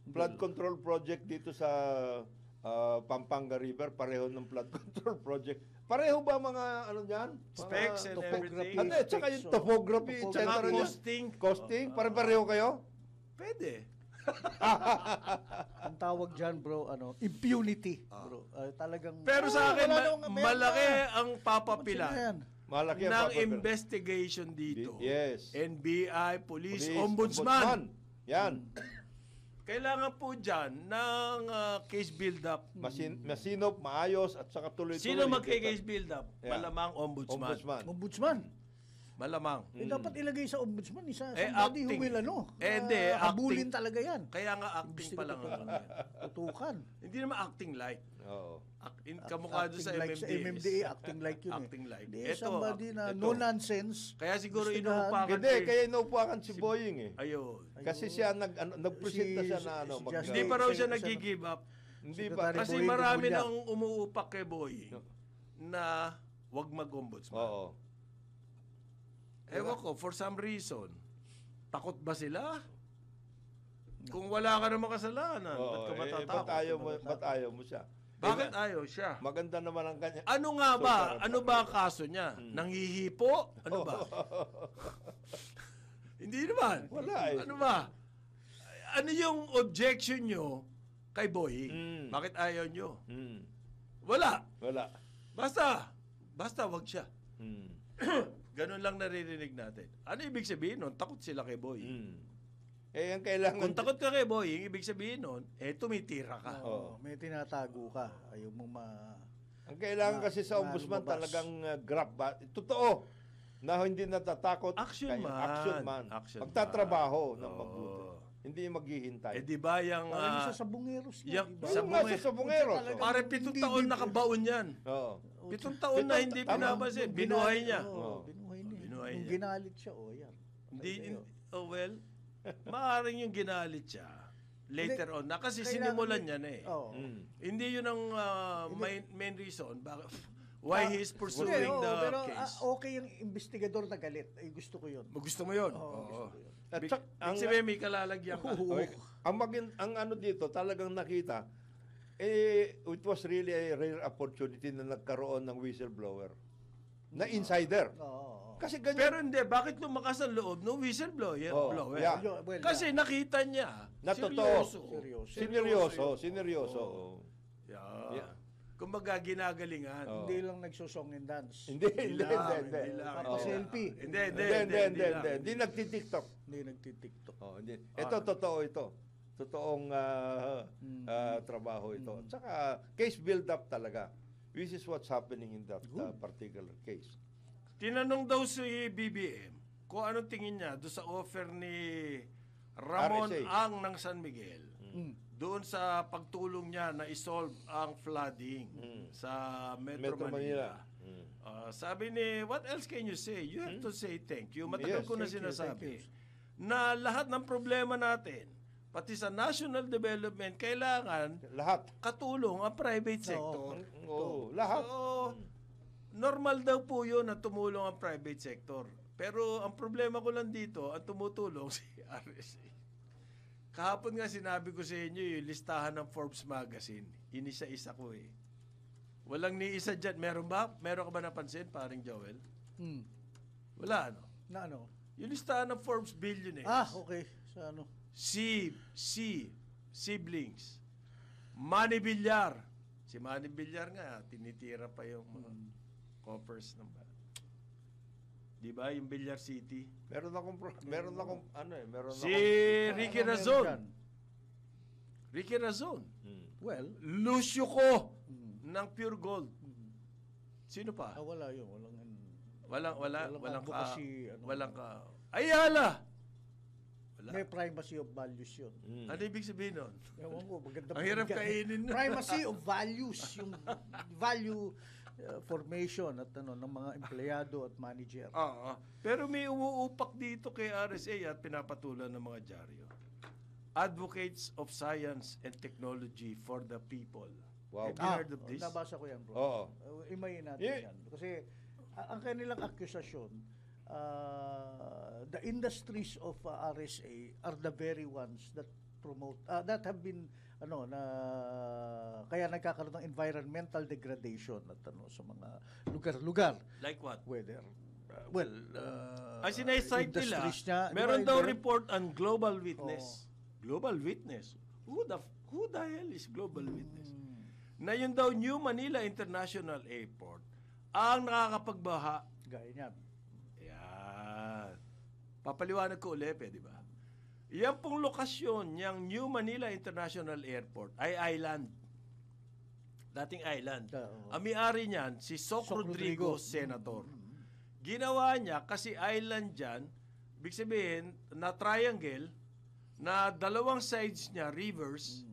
flood control project dito sa Pampanga River, pareho ng flood control project. Pareho ba mga dyan? Specs and everything. Tsaka yung topography, Tsaka etc. Costing? Pareho kayo? Pwede. Ang tawag dyan, bro, impunity, bro. Talagang... Pero sa akin, malaki ang papapilan Malaki ng investigation dito. Yes. NBI, Police, Ombudsman. Yan. Kailangan po dyan ng case build-up. Masinop, maayos, at saka tuloy-tuloy. Sino magka-case build-up? Malamang Ombudsman. Malamang. Dapat ilagay sa Ombudsman, somebody who will, hindi, habulin talaga yan. Kaya nga acting pa lang. Tutukan. Hindi naman acting like. Oo. Kamukha doon sa MMDA. Sa MMDA, acting like yun. Acting like. Somebody na no nonsense. Kaya siguro inuupakan. Hindi, kaya inuupakan si Boying Ayun. Kasi siya nag-present na siya na Hindi pa raw siya nag-give up. Hindi pa. Kasi marami nang umuupak kay Boying na wag mag-ombudsman. Oo. Ewan ko, for some reason, takot ba sila? Kung wala ka namang kasalanan, ba't ka matatakot? Ba't ayaw mo siya? Bakit ayaw siya? Maganda naman ang kanya. Ano nga ba? Ano ba ang kaso niya? Nanghihipo? Ano ba? Hindi naman. Wala eh. Ano ba? Ano yung objection nyo kay Boying? Bakit ayaw nyo? Wala. Basta wag siya. Ganun lang naririnig natin. Ano ibig sabihin nun? Takot sila kay Boying. Ang kailangan... Kung takot ka kay Boying, ibig sabihin nun, tumitira ka. May tinatago ka. Ayaw mo Ang kailangan kasi sa ombudsman lumabas. talagang grab ba? Totoo na hindi natatakot. Action man. Action man. Action Magtatrabaho ng Oo. mabuti. Hindi maghihintay. Di ba yung... Parang sa sabungeros nga, yung- diba? sa Yung nasa sabungeros. Pare 7 taon nakabaon yan. Oo. 7 taon na hindi Tama. pinapansin. Binuhay niya. Binuhay niya. Binuhay Nung niya. ginalit siya, yan. Hindi, well, maaaring yung ginalit siya later on na kasi sinimulan niya na eh. Oo. Hindi yun ang main reason why he's pursuing Hindi, the pero case. okay yung investigador na galit. Ay, gusto ko yun. Gusto mo yun? Gusto ko yun. At Big ang, sabihin, may kalalagyan ka. okay, ang ano dito, talagang nakita, it was really a rare opportunity na nagkaroon ng whistleblower. Na insider. Oo. Kasi ganyan. Pero hindi, bakit lumakas ang loob ng whistleblower? yeah. Well, Kasi nakita niya, Na totoo. seryoso. Sineryoso. Yeah. Kumbaga, ginagalingan. Hindi lang nagsosong and dance. Hindi. lang. Selfie. Hindi nagtitiktok. Hindi nagtitiktok. Hindi. Ito, totoo ito. Totoong trabaho ito. At saka, case build-up talaga. Which is what's happening in that particular case. Tinanong daw si BBM kung anong tingin niya doon sa offer ni Ramon RSA. Ang ng San Miguel. Doon sa pagtulong niya na isolve ang flooding sa Metro Manila. Sabi ni, what else can you say? You have to say thank you. Matagal Yes, ko na thank you, sinasabi thank you. na lahat ng problema natin, pati sa national development, kailangan Lahat. katulong ang private sector. Oo, lahat. So, normal daw po yun na tumulong ang private sector. Pero ang problema ko lang dito, ang tumutulong si RSA. Kahapon nga sinabi ko sa inyo yung listahan ng Forbes magazine. Inisa-isa ko eh. Walang ni isa dyan. Meron ba? Meron ka ba napansin, paring Joel? Wala, ano? Na ano? Yung listahan ng Forbes billionaires. Okay. Sa ano? Siblings. Manny Villar. Si Manny Villar nga, tinitira pa yung mga coffers ng di ba? Yung Villar City. Meron akong Si Ano Ricky meron Razon. dyan? Ricky Razon. Well, Lucio ko ng Pure Gold. Sino pa? wala yun. Walang advocacy, walang ka. Ayala. Wala. May primacy of values yun. Ano ibig sabihin nun? Ewan ko, maganda. Ang hirap kainin nun. Primacy of values. Yung value formation at ng mga empleyado at manager. Pero may umuupak dito kay RSA at pinapatulan ng mga dyaryo. Advocates of Science and Technology for the People. Wow. Have you heard of this? Nabasa ko yan, bro. Oo. Imayin natin yan. Kasi ang kanilang akusasyon, the industries of RSA are the very ones that promote, that have been, kaya nagkakaroon ng environmental degradation at sa mga lugar-lugar. Like what? Whether, Sinay-cite nila, industries niya, meron di ba, daw hindi? report on Global Witness. Global Witness? Who the hell is Global Witness? Na yun daw New Manila International Airport ang nakakapagbaha. Gaya niyan. Yan. Papaliwanag ko ulit, di ba? Yan pong lokasyon niyang New Manila International Airport ay island. Dating island. Ang may-ari niyan, si Soc Rodrigo, Senator. Ginawa niya kasi island dyan, ibig sabihin, na triangle, na dalawang sides niya, rivers,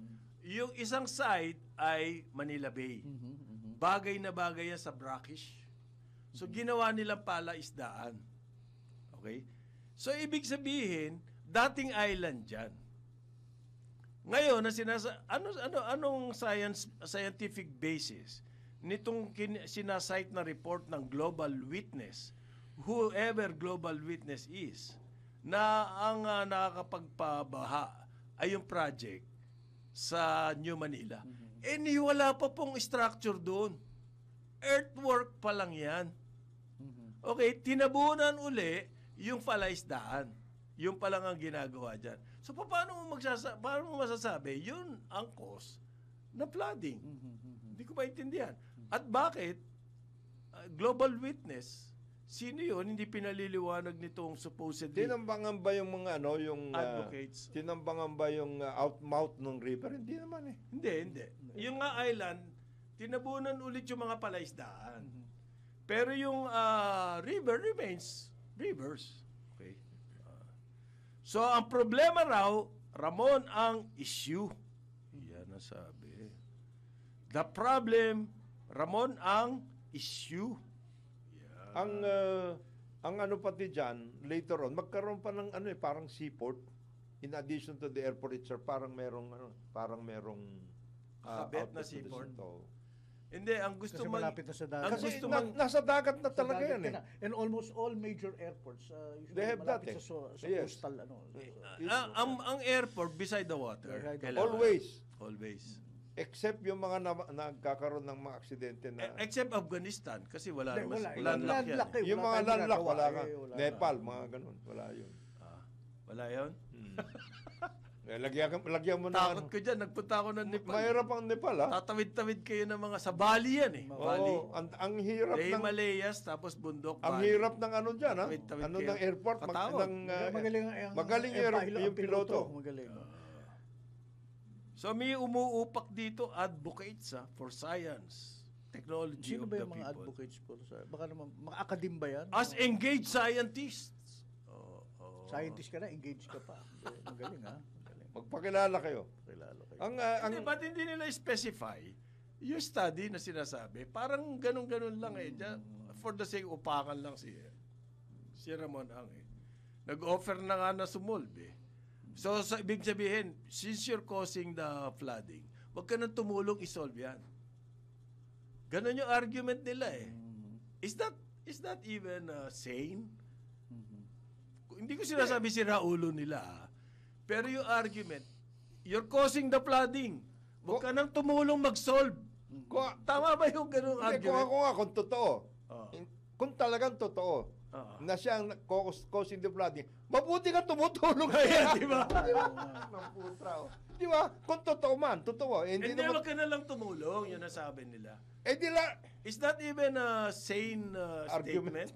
yung isang side ay Manila Bay. Bagay na bagay yan sa brackish. So, ginawa nilang palaisdaan. Okay? So, ibig sabihin, dating island dyan. Ngayon, anong scientific basis nitong sinasite na report ng Global Witness whoever global witness is, na ang nakakapagpabaha ay yung project sa New Manila. Wala pa pong structure doon. Earthwork pa lang yan. Okay, tinabunan uli yung palaisdaan. Yung pa lang ang ginagawa dyan. So, paano mo masasabi, yun ang cause na flooding? Hindi ko maintindihan. At bakit, global witness, sino yun? Hindi pinaliliwanag nitong supposedly Tinambangan ba yung mga yung advocates. tinambangan ba yung outmouth ng river? Hindi naman eh. Hindi. Yung nga island, tinabunan ulit yung mga palaisdaan. Pero yung river remains rivers. Okay. So, ang problema raw, Ramon, ang issue. Yan ang sabi. The problem, Ramon, ang issue. Ang ano pati diyan, later on magkaroon pa ng parang seaport in addition to the airport itself, parang merong Kakabit na outlet to the seaport. sea. Hindi, ang gusto Kasi malapit na sa dagat. ang Kasi gusto mang- nasa dagat na Sa talaga dagat yan ka eh. na. And almost all major airports, usually They have that, malapit eh. sa Yes. coastal, ang airport beside the water. Beside the Kailangan. Always. Always. Except yung mga nagkakaroon ng mga aksidente na Except Afghanistan kasi wala Hindi, naman wala. landlocked yan. Landlocked eh. yung Wala mga tayong landlock ginagawa, wala ka. wala. Nepal, mga ganun, wala yun. Wala yun? Lagyan mo na Takot ko dyan. Nagpunta ako ng Nepal. Mahirap ang Nepal ha. Tatawid-tawid kayo ng mga sa Bali yan eh. Bali. Oo, ang hirap The ng Himalayas tapos bundok ang Bali. hirap ng diyan ha. Tawid-tawid Ano kayo. ng airport Katakot. Magaling magaling yung piloto. Magaling. So may umuupak dito advocates for science, technology Sino of ba the yung mga people. advocates po? Baka naman, mga akadim ba yan? As engaged scientists. Scientist ka na, engaged ka pa. Magaling ha? Magaling. Magpakilala kayo. Kilala kayo. Ang Hindi, ba't hindi nila specify yung study na sinasabi? Parang ganun-ganun lang eh. For the sake, upakan lang si Ramon Ang eh. Nag-offer na nga na sumolve eh. So, ibig sabihin, since you're causing the flooding, huwag ka nang tumulong isolve yan. Ganon yung argument nila eh. Is that even sane? Hindi ko sinasabi si Raulo nila. Pero yung argument, you're causing the flooding. Huwag ka nang tumulong mag-solve. Tama ba yung ganung Hindi, argument? kung totoo. Kung talagang totoo na siya ang causing the flooding, mabuti ka tumutulong. Kaya, di ba? Di ba? Kung totoo man, totoo. Hindi wag ka na lang tumulong, yun ang sabi nila. Di la, Is that even a sane statement?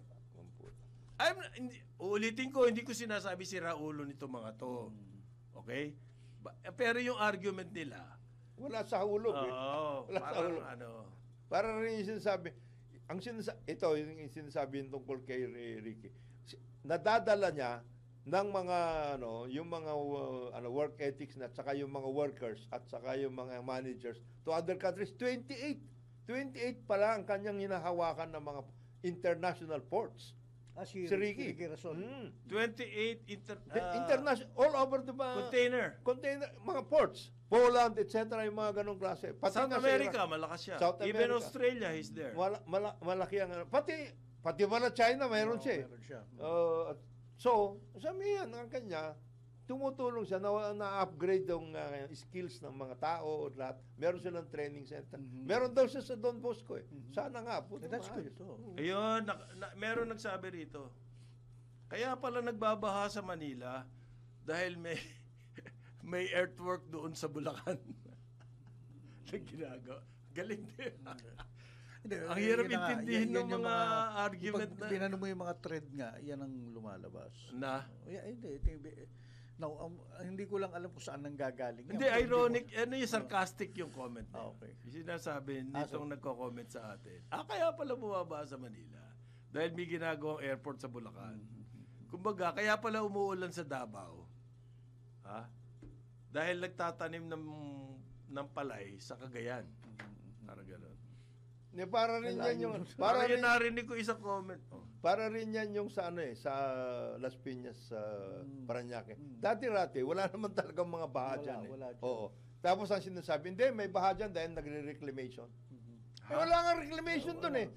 Uulitin ko, hindi ko sinasabi si Raulo nito mga to. Okay? Pero yung argument nila, wala sa hulog eh. Wala sa parang hulog. ano. Para rin yung sinasabi, ito yung sinasabi tungkol kay Ricky. Nadadala niya ng mga yung mga work ethics na, at saka yung mga workers at saka yung mga managers to other countries. 28 pala ang kanyang hinahawakan ng mga international ports. Si Ricky. Rason. 28 International, all over the container. mga ports. Poland, etc. Yung mga ganong klase. Pati South nga sa America, Iraq. malakas siya. South Even America. Australia, he's there. Malaki ang pati wala China, mayroon siya. Meron siya. So, sabi yan, ang kanya, tumutulong siya na-upgrade yung skills ng mga tao at lahat. Meron silang training center. Meron daw siya sa Don Bosco eh. Sana nga. That's good. Ayun, meron nagsabi rito. Kaya pala nagbabaha sa Manila dahil may earthwork doon sa Bulacan. na ginagawa. Galing din. Ang hirap intindihin ng mga argument na. Pinano mo yung mga thread nga, yan ang lumalabas. Na? Now, hindi ko lang alam kung saan nang gagaling. Hindi, ironic. Yung sarcastic yung comment na. Okay. Yung sinasabi nitong nagko-comment sa atin. Kaya pala bumaba sa Manila. Dahil may ginagawang airport sa Bulacan. Kumbaga, kaya pala umuulan sa Davao. Dahil nagtatanim ng palay sa Cagayan. Parang gano'n. Para rin yan yung Para rin narinig ko isang comment. para rin yan yung sa sa Las Piñas sa Parañaque. Dati-rati wala naman talagang mga baha diyan eh. Wala dyan. Oo. Tapos ang sinasabi, hindi may baha diyan dahil nagre-reclamation. Wala nga reclamation doon eh.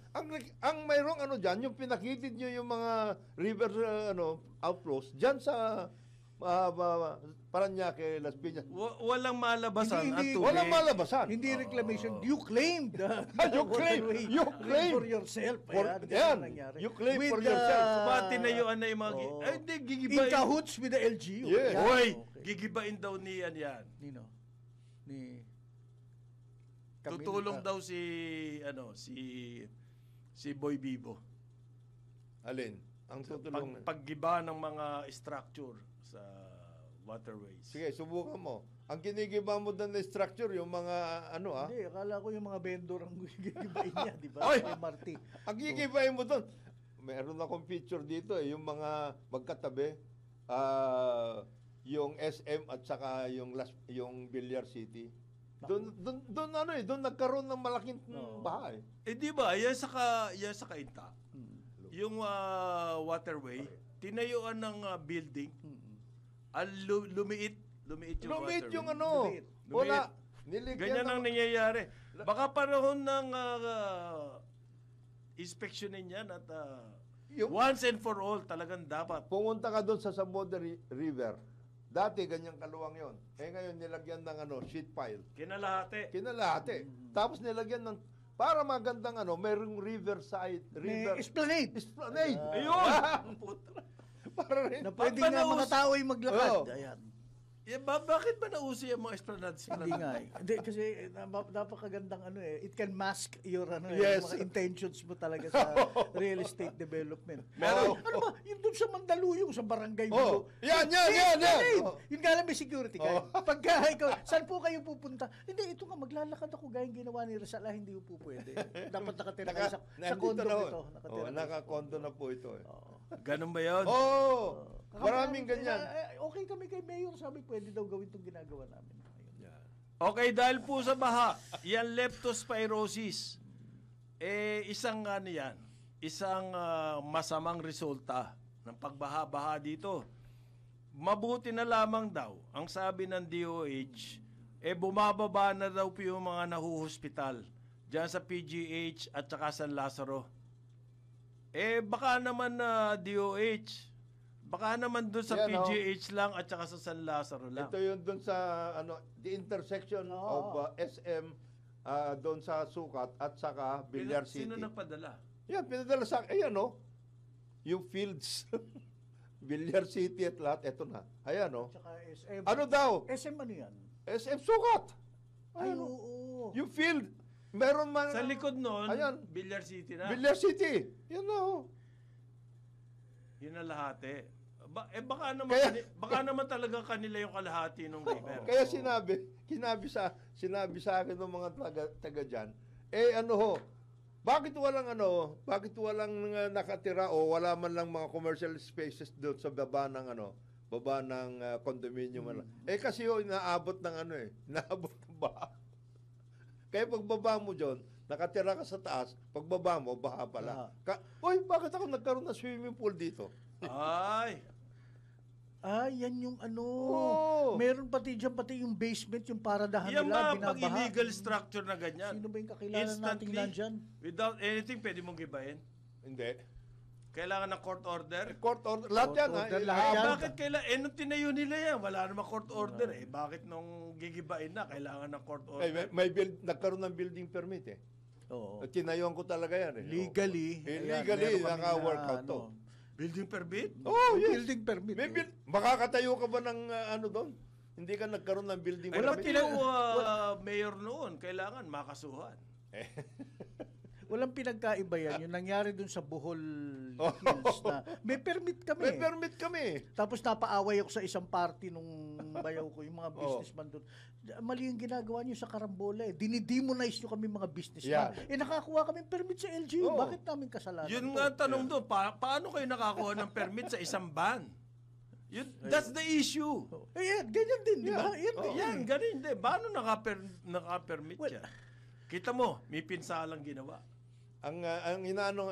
Ang mayroong ano diyan, yung pinakitid niyo yung mga river outflows diyan sa Parañaque, Las Piñas. Walang malabasan at Hindi- tubig. Walang malabasan. Hindi reclamation. You claimed. You claim. You claim. For yourself. For- Ayan, yan. ang nangyari. You claim for With, yourself. Ba, tinayuan na yung mga... Oo. Ay, hindi, In gigibain. cahoots with the LGU. Yes. Yan. Hoy, Okay. gigibain daw niyan yan. Nino? Ni... Camille, Tutulong daw si Boy Bibo. Alin? Ang tutulong. Paggiba ng mga structure sa waterways. Sige, subukan mo. Ang kinigiba mo doon na structure, yung mga Hindi, akala ko yung mga vendor ang gigibain niya, di ba? Oy! MRT. Ang gigibahin mo doon. Meron akong picture dito yung mga magkatabi. Yung SM at saka yung Villar City. Doon nagkaroon ng malaking baha eh. Eh di ba, yan sa Kainta. Yung waterway, tinayuan ng building. Lumiit yung Lumit waterway. yung Lumiit. wala. Niligyan Ganyan ang nangyayari. Baka panahon ng inspeksyonin yan at Yung- once and for all talagang dapat. Pumunta ka doon sa Samudra River. Dati ganyang kaluwang yon. Ngayon nilagyan ng sheet pile. Kinalahati. Kinalahati. Tapos nilagyan ng para magandang mayroong riverside, May river esplanade. esplanade. Ayun! Puta. Para rin. Na pwede Ba't ba nga mga naus- tao ay maglakad. Oo. Ayan. Bakit ba nauso yung mga esplanades? Hindi nga eh. Hindi, kasi napakagandang it can mask your Yes. yung mga intentions mo talaga sa real estate development. Meron. Ano ba, yung doon sa Mandaluyong, sa barangay Oh, mo. yan. Oh. Yun nga lang may security guard. Pagka ikaw, saan po kayo pupunta? Hindi, ito nga, maglalakad ako gaya yung ginawa ni Rizal. Hindi po pwede. Dapat nakatira kayo sa Nandito condo na ho. ito. Nakatira kayo sa Naka-condo na po ito eh. Ganun ba yun? Oh, maraming ganyan. Okay kami kay Mayor, sabi pwede daw gawin itong ginagawa namin. Ayun. Okay, dahil po sa baha, yan leptospirosis. Isang isang masamang resulta ng pagbaha-baha dito. Mabuti na lamang daw, ang sabi ng DOH, bumababa na daw po yung mga nahuhospital dyan sa PGH at saka San Lazaro. Baka naman na DOH, baka naman doon sa Yan, PGH lang at saka sa San Lazaro lang. Ito yun doon sa the intersection of SM doon sa Sukat at saka Villar City. Sino nagpadala? Yan, pinadala sa ayan yung fields. Villar City at lahat, eto na. Ayan Tsaka SM. Ano daw? SM ano yan? SM Sukat. Ay, Ayan, oo. yung field. Meron man. Sa likod noon, Ayan. Villar City na. Villar City. Yan na Yun ang lahati. Baka naman, Kaya- naman talaga kanila yung kalahati ng river. Kaya sinabi sa akin ng mga taga diyan, bakit walang nakatira o wala man lang mga commercial spaces doon sa baba ng condominium. Kasi inaabot ng inaabot ng baha. Kaya pagbaba mo doon, nakatira ka sa taas, pagbaba mo, baha pala. Bakit ako nagkaroon ng swimming pool dito? Ay, Yan yung Oo. meron pati yung basement, yung paradahan yan nila, ba pag binabaha. illegal structure na ganyan? Sino ba yung kakilala nating nandyan? Without anything, pwede mong gibahin? Hindi. Kailangan ng court order? Court order. Lahat yan, Court order, ha? lahat yan. Bakit nung tinayo nila yan, wala namang court order bakit nung gigibain na, kailangan ng court order? Nagkaroon ng building permit eh. Oo. Tinayuan ko talaga yan eh. Legally. Legally, naka-workout to. Building permit? Oh, yes. Building permit. May makakatayo ka ba ng doon? Hindi ka nagkaroon ng building Ay, ba't permit? mayor noon, kailangan makasuhan. Walang pinagkaiba yan. Yung nangyari dun sa Bohol Hills na may permit kami. May permit kami. Tapos napaaway ako sa isang party nung bayaw ko, yung mga businessman doon. Mali yung ginagawa niyo sa Karambola eh. Dinidemonize niyo kami mga businessman. Nakakuha kami permit sa LGU. Oo. Bakit namin kasalanan? Yun to? nga tanong doon, paano kayo nakakuha ng permit sa isang van? That's the issue. Ganyan din, di ba? Yan, ganun din. Paano naka-permit yan? Kita mo, may pinsalang ginawa. Ang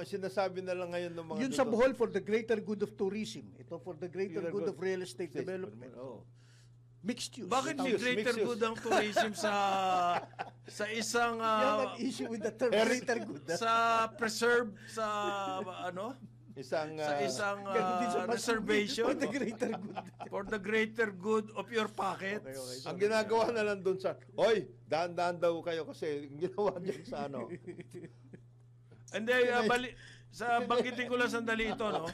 sinasabi na lang ngayon ng mga Yun sa Bohol for the greater good of tourism. Ito for the greater good of real estate development. Mixed use. Bakit may Mixed use, greater mixed use. good ang tourism sa isang Yan ang issue with the term greater good. sa preserve sa ano? Isang Sa isang Ganun din sa Masbate, reservation for the greater good. for the greater good of your pockets. Okay. ang ginagawa na lang doon sa, oy, dahan-dahan daw kayo kasi ang ginawa dyan sa ano. Hindi, banggitin ko lang sandali ito, no?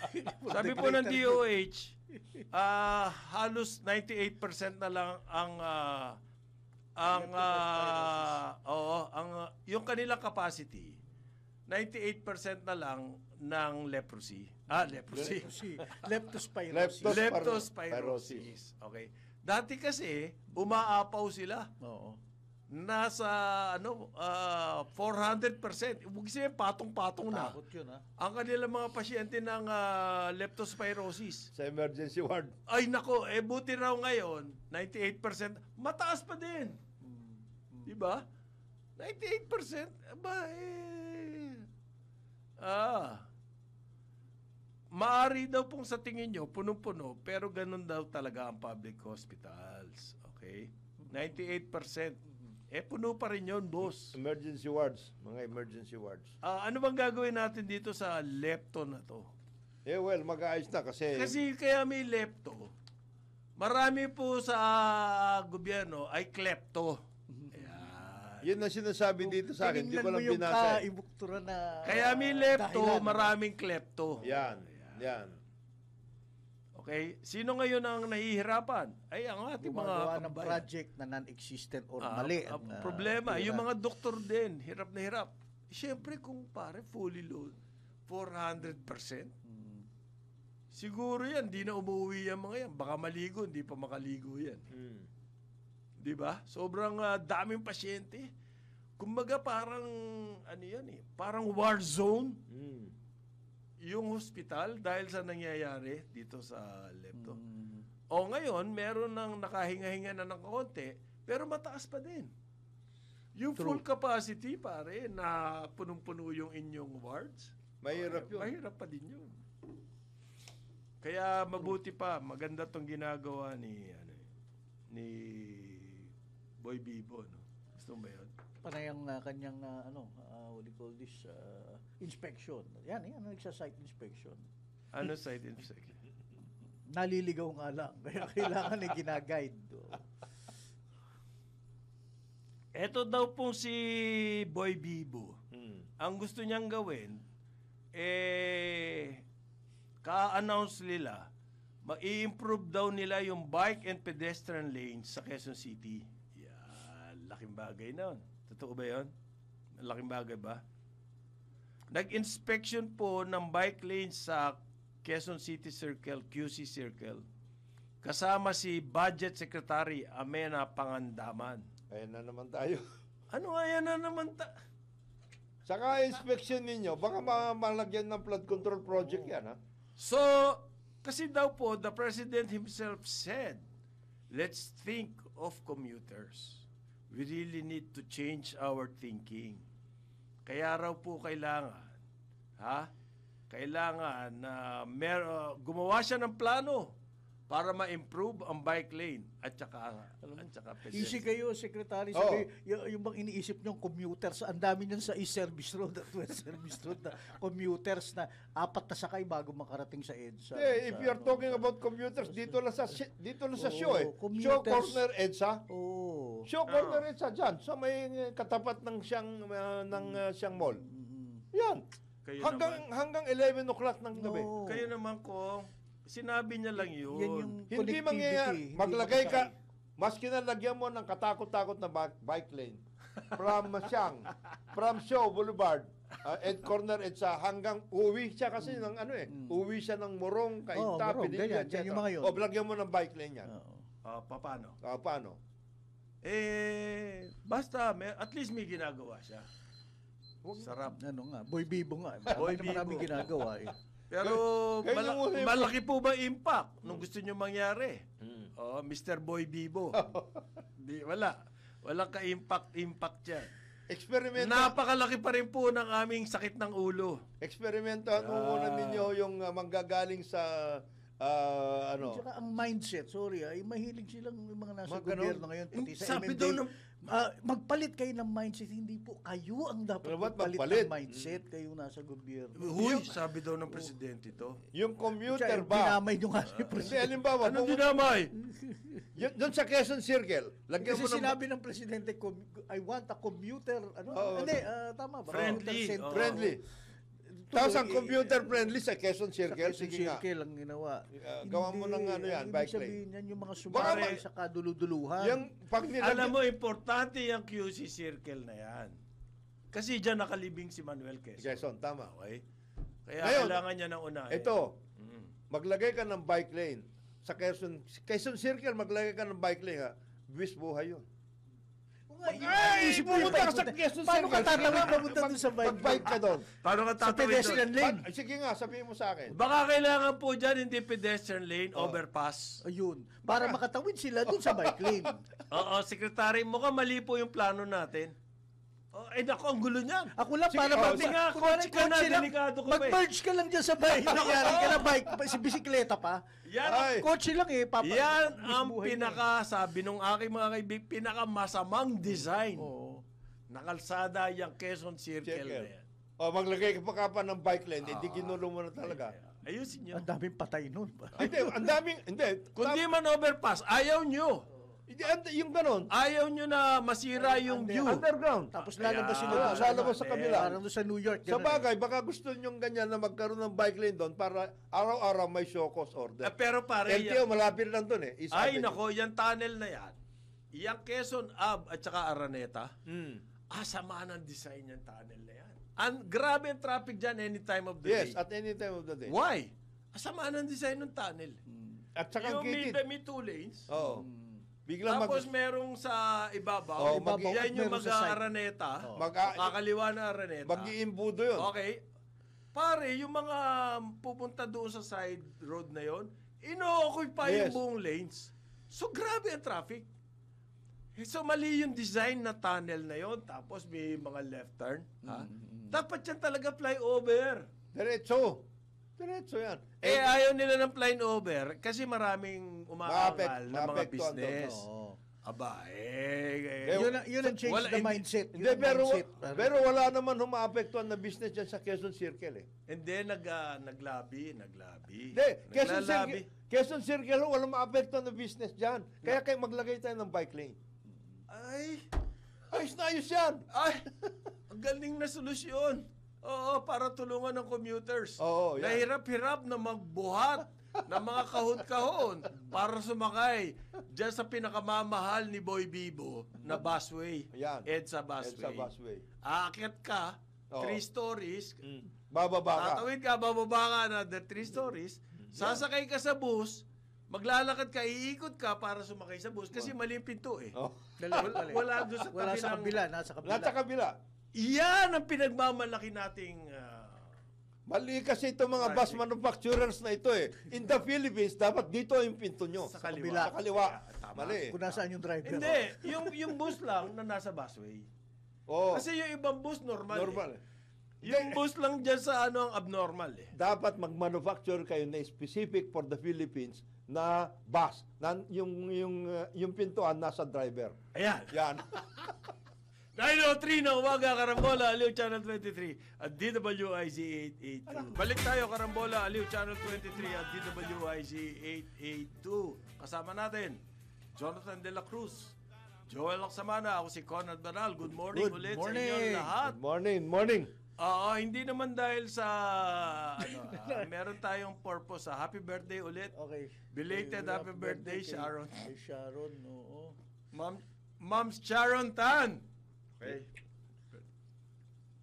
Sabi po ng DOH, halos 98% na lang yung kanilang capacity, 98% na lang ng leprosy. Leprosy. Leptospirosis. Leptospirosis. Okay. Dati kasi, umaapaw sila. Oo. Nasa 400%. Ibig sabihin, patong-patong na. Takot yun, ha? Ang kanilang mga pasyente ng leptospirosis. Sa emergency ward. Ay nako, buti raw ngayon, 98%, mataas pa din. Di ba? 98%, maari daw pong sa tingin nyo, punong-puno, pero ganun daw talaga ang public hospitals. Okay? 98%. Puno pa rin yun, boss. Emergency wards. Mga emergency wards. Ano bang gagawin natin dito sa lepto na to? Well, mag-aayos na kasi Kaya may lepto. Marami po sa gobyerno ay klepto. yun ang sinasabi dito sa akin. Hindi ko lang Tinignan mo yung binasa. kaibuktura na... Kaya may lepto, dahilan. maraming klepto. Yan. Okay? Sino ngayon ang nahihirapan? Ay, ang ating mga Gumagawa ng kababayan. project na non-existent or mali. ang, Problema, tira. yung mga doktor din, hirap na hirap. Siyempre, kung pare, fully load, 400%, siguro yan, di na umuwi yan mga yan. Baka maligo, hindi pa makaligo yan. Di ba? Sobrang daming pasyente. Kumbaga parang, parang war zone. Yung hospital dahil sa nangyayari dito sa lepto. O ngayon, meron nang nakahinga-hinga na ng konti, pero mataas pa din. Yung full capacity, pare, na punong-puno yung inyong wards, Mahirap yun. mahirap pa din yun. Kaya mabuti pa, maganda tong ginagawa ni Boy Bibo, no? Gusto mo ba yun? Panay ang kanyang, what do you call this, inspection. Yan, nagsasite inspection. Ano side inspection? Naliligaw nga lang. Kaya kailangan ginaguide. Ito daw pong si Boy Bibo. Ang gusto niyang gawin, ka-announce nila, ma-improve daw nila yung bike and pedestrian lanes sa Quezon City. Yan, laking bagay na yun. Totoo ba yun? Laking bagay ba? Nag-inspection po ng bike lanes sa Quezon City Circle, QC Circle. Kasama si Budget Secretary Amena Pangandaman. Ayan na naman tayo. Ano nga yan na naman Saka inspection ninyo, baka malagyan ng flood control project yan, ha? So, kasi daw po, the President himself said, let's think of commuters. We really need to change our thinking. Kaya raw po kailangan, kailangan na gumawa siya ng plano para ma-improve ang bike lane at saka Easy pedestrian. kayo, Secretary. Sabi, yung bang iniisip niyong commuters, ang dami niyan sa East Service Road at West Service Road na commuters na 4 na sakay bago makarating sa EDSA. If you're talking about commuters, dito lang sa show, Show commuters. Corner EDSA. Oh. Show Corner EDSA dyan. Sa may katapat ng siyang mall. Yan. Kayo Hanggang 11 o'clock ng gabi. No. Kayo naman kung sinabi niya lang yun. Yan yung Hindi connectivity. mangyayari. Hindi Maglagay ka, makasakay. maski na lagyan mo ng katakot-takot na bike lane from Shaw Boulevard and corner EDSA hanggang uwi siya kasi ng uwi siya ng Morong, Kainta, Morong, Pinilya, ganyan. Yan yung etc. mga yun. O lagyan mo ng bike lane yan. Paano? Paano? Basta, at least may ginagawa siya. Sarap. Boy Bibo nga. Boy Marami Bibo. ginagawa Pero Kayo malaki po ba impact nung gusto nyo mangyari? Mr. Boy Bibo. Wala. Walang ka-impact yan. Eksperimento. Napakalaki pa rin po ng aming sakit ng ulo. Eksperimentohan mo muna ninyo yung manggagaling sa ano, Tsaka ang mindset, sorry, ay mahilig silang yung mga nasa Mga ganun. gobyerno ngayon, pati sa Sabi MMDA. daw ng- Magpalit kayo ng mindset, hindi po kayo ang dapat Dapat magpalit magpalit. ng mindset, kayo nasa gobyerno. Huy, sabi daw ng presidente to. yung commuter Tsaka, ba? dinamay nyo nga ni Kasi Presidente. halimbawa, Anong dinamay? doon sa Quezon Circle, lagyan Kasi mo ng sinabi ng Presidente, I want a commuter, Oo. hindi, tama ba? Friendly, Commuter-centric. oo. friendly. Tapos ang computer friendly sa Quezon Sa Circle, Quezon sige nga. Circle ang ginawa. Gawa mo ng ano yan, Ang bike ibig sabihin yan, yung mga Baka sumabay sa kaduluduluhan. Yung pag nilagyan, Alam mo, importante yung QC circle na yan. Kasi dyan nakalibing si Manuel Quezon. Quezon, tama. Okay? Kaya Ngayon, kailangan niya ng unahin. Ito, Mm. maglagay ka ng bike lane. Sa Quezon Circle, maglagay ka ng bike lane, ha? Buwis buhay yun. Ay, pumunta ka sa Quezon Paano ka Circle. tatawid papunta doon sa bike? Mag-bike ka doon. Paano ka Sa tatawid pedestrian doon? lane. Sige nga, sabihin mo sa akin. Baka kailangan po dyan hindi pedestrian lane, Oh. overpass. Ayun. Para makatawid sila doon sa bike lane. Oo, sekretary, mukhang mali po yung plano natin. Oh, naku, ang gulo niyan. Ako lang Sige, para oh, Pati nga, coach ka na, delikado ka pa eh. Mag-merge ka lang dyan sa bike. Nangyari ka na bike, si bisikleta pa. Yan, Ay. Kotse lang eh. yan bis ang buhay pinaka, sabi nung aking mga kaibigan, pinakamasamang design. na eh. Oo. Nakalsada yung Quezon Circle Circle. na yan. O, maglagay ka pa ng bike lane, hindi ginulo mo na talaga. Ayusin nyo. Ang daming patay nun. Hindi, ang daming, hindi. Kundi man overpass, ayaw nyo. Yung ganon, Ayaw nyo na masira yung view. underground. Tapos lalabas sila Ayan. doon sa, Lalabas sa kabila. Parang doon sa New York. Sa ganun. bagay, baka gusto nyong ganyan na magkaroon ng bike lane doon para araw-araw may show cause order. Pero pare, LTO, malapit lang doon eh. East ay Avenue. nako, yung tunnel na yan, yung Quezon Ave at saka Araneta, Mm. sama ng design yung tunnel na yan. Grabe ang traffic dyan any time of the Yes, day. at any time of the day. Why? Sama ng design ng tunnel. At saka Yung may, kitid. may two lanes. Oo. Biglang Tapos merong sa Oh, ibabaw, yan yung meron sa side. mag-Araneta, Mag- kakaliwa na Araneta. mag-iimbudo yun. Okay. Pare, yung mga pupunta doon sa side road na yon, ino-occupy yung Yes. buong lanes. So, grabe ang traffic. So, mali yung design na tunnel na yon. Tapos, may mga left turn. Ha? Dapat yan talaga flyover. Diretso. Diretso yan. Ayaw nila ng flyover kasi maraming umaangal na mga maapektuhan doon. business. Oo. Aba, Yun ang change Wala, the hindi- mindset. Yun Hindi, ang pero, mindset. pero wala naman humaapektuhan na business dyan sa Quezon Circle eh. Hindi, naglabi. Hindi, Quezon Circle, walang maapektuhan na business dyan. Kaya maglagay tayo ng bike lane. Ay, Ayos na ayos yan. Ay, ang galing na solusyon. Oo, para tulungan ng commuters. Oo, yan. Nahirap-hirap na magbuhat ng mga kahon-kahon para sumakay dyan sa pinakamamahal ni Boy Bibo na busway. Yan. EDSA busway. EDSA busway. Aakyat ka, Oo. 3 stories. Bababa ka. Tatawid ka, bababa ka na the 3 stories. Sasakay ka sa bus, maglalakad ka, iikot ka para sumakay sa bus kasi mali yung pinto eh. Oh. Wala doon sa Wala sa kabila, nasa kabila. Nasa kabila. Iyan ang pinagmamalaki nating Mali kasi itong mga bus manufacturers na ito eh. In the Philippines, dapat dito yung pinto nyo. sa kaliwa. Sa kaliwa. Mali. Kung nasaan yung driver. Hindi, yung bus lang na nasa busway. Oh, Kasi yung ibang bus normal. normal. Yung bus lang dyan sa ang abnormal eh. Dapat mag-manufacture kayo na specific for the Philippines na bus. Na yung pintuan nasa driver. Ayan. Yan. 9:03 na umaga, Karambola, Aliw Channel 23 at DWIZ 882. Balik tayo, Karambola, Aliw Channel 23 at DWIZ 882. Kasama natin, Jonathan De La Cruz, Joel Laksamana, ako si Conrad Banal. Good morning Good ulit morning. sa inyong lahat. Morning. Hindi naman dahil sa meron tayong purpose. Happy birthday ulit. Okay. Belated happy birthday, kay- Sharon. Kay Sharon, oo. Mom's Sharon Tan. Okay.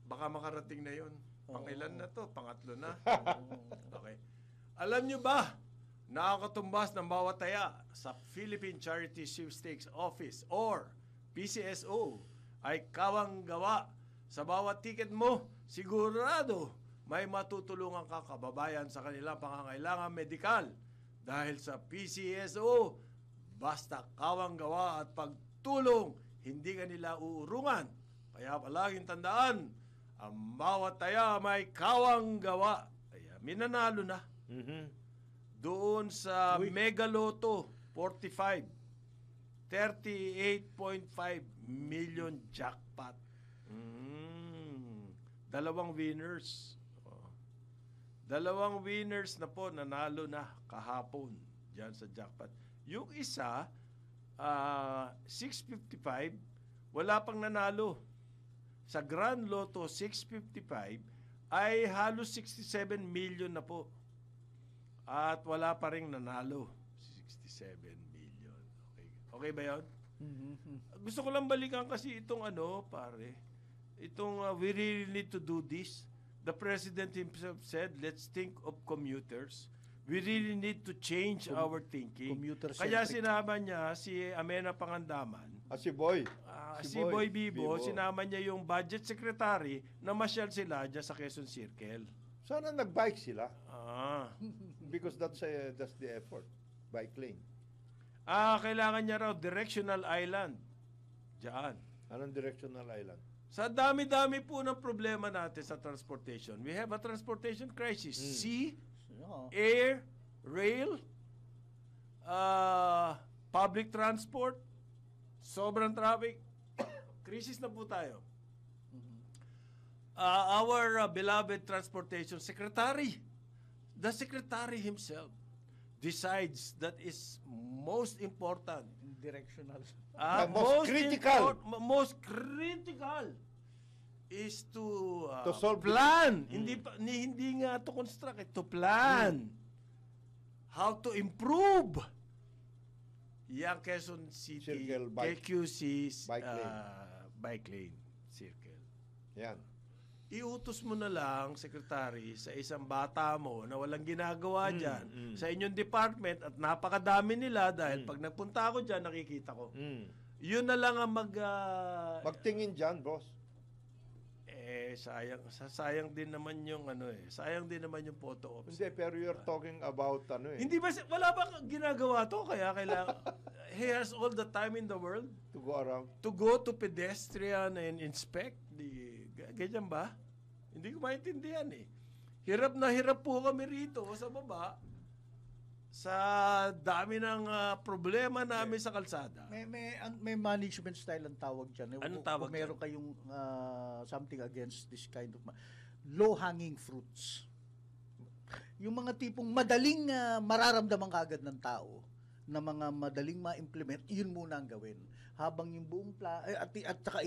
Baka makarating na yun. Pangilan na to? Pangatlo na. Okay. Alam nyo ba, nakakatumbas ng bawat taya sa Philippine Charity Sweepstakes Office or PCSO ay kawang gawa. Sa bawat ticket mo, sigurado may matutulungan ka kababayan sa kanilang pangangailangan medikal. Dahil sa PCSO, basta kawang gawa at pagtulong, hindi ka nila uurungan. Kaya palaging tandaan, ang bawat taya may kawang gawa. Kaya minanalo na. Doon sa Mega Lotto, 45. 38.5 million jackpot. Dalawang winners. Dalawang winners na po nanalo na kahapon dyan sa jackpot. Yung isa, 655, wala pang nanalo. Sa Grand Lotto 655 ay halos 67 million na po. At wala pa ring nanalo. 67 million. Okay ba yun? Gusto ko lang balikan kasi itong pare. Itong we really need to do this. The President himself said, let's think of commuters. We really need to change our thinking. Kaya sinama niya si Amena Pangandaman. Si Boy. Si Boy Bibo, sinama niya yung budget secretary na masyal sila dyan sa Quezon Circle. Sana nag-bike sila. Because that's the effort. Bike lane. Kailangan niya raw directional island. Diyan. Anong directional island? Sa dami-dami po ng problema natin sa transportation. We have a transportation crisis. Sea, air, rail, public transport, sobrang traffic. Crisis na po tayo. Our beloved transportation secretary, the secretary himself, decides that is most important. Directional. Most critical is to solve plan. Hindi nga to construct, to plan how to improve yung Quezon City Circle, KQC's bike lane circle. Yan. Iutos mo na lang, Secretary, sa isang bata mo na walang ginagawa dyan, sa inyong department, at napakadami nila dahil pag nagpunta ako dyan, nakikita ko. Yun na lang ang magtingin dyan, boss. Sayang din naman yung sayang din naman yung photo ops. Hindi, pero you're talking about Hindi ba, wala ba ginagawa to? Kaya kailangan, he has all the time in the world to go around. To go to pedestrian and inspect. Ganyan ba? Hindi ko maintindihan Hirap na hirap po kami rito sa baba sa dami ng problema namin sa kalsada. May management style ang tawag dyan. Anong tawag dyan? Meron kayong something against this kind of low-hanging fruits. Yung mga tipong madaling mararamdaman kagad ng tao na mga madaling ma-implement, yun muna ang gawin. Habang yung buong at saka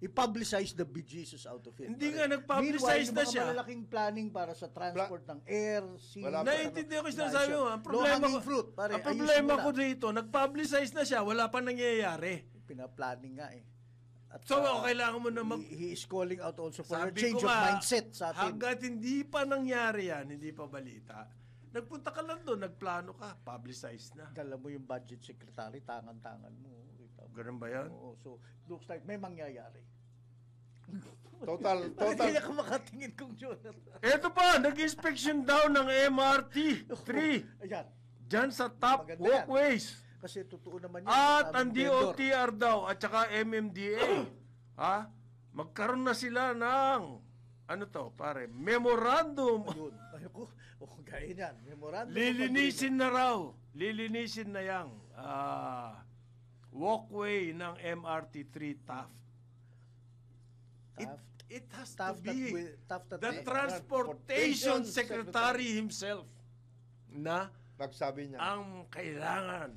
i-publicize the bejesus out of it. Hindi nga nag-publicize na siya. Malalaking planning para sa transport ng air, sea. Naiintindihan ko sinasabi mo. Ang problema ko dito, nag-publicize na siya, wala pa nangyayari. Pinaplanning nga At, so, kailangan mo na he is calling out also for a change of mindset sa atin. Hanggat hindi pa nangyari yan, hindi pa balita, nagpunta ka lang doon, nagplano ka, publicize na. Dala mo yung budget secretary, tangan-tangan mo. Ganun ba yan? Oo, so looks like may mangyayari. Total. Hindi na ka makatingin kung Jonathan. Ito pa, nag-inspection daw ng MRT 3. Ayan. Diyan sa top walkways. Kasi totoo naman yan. At ang DOTR daw at saka MMDA. Magkaroon na sila ng memorandum. Ayun. Ayoko. Gaya niyan. Memorandum. Lilinisin na raw. Lilinisin na yang walkway ng MRT 3 Taft. It has to be the Transportation Secretary himself na nagsabi niya ang kailangan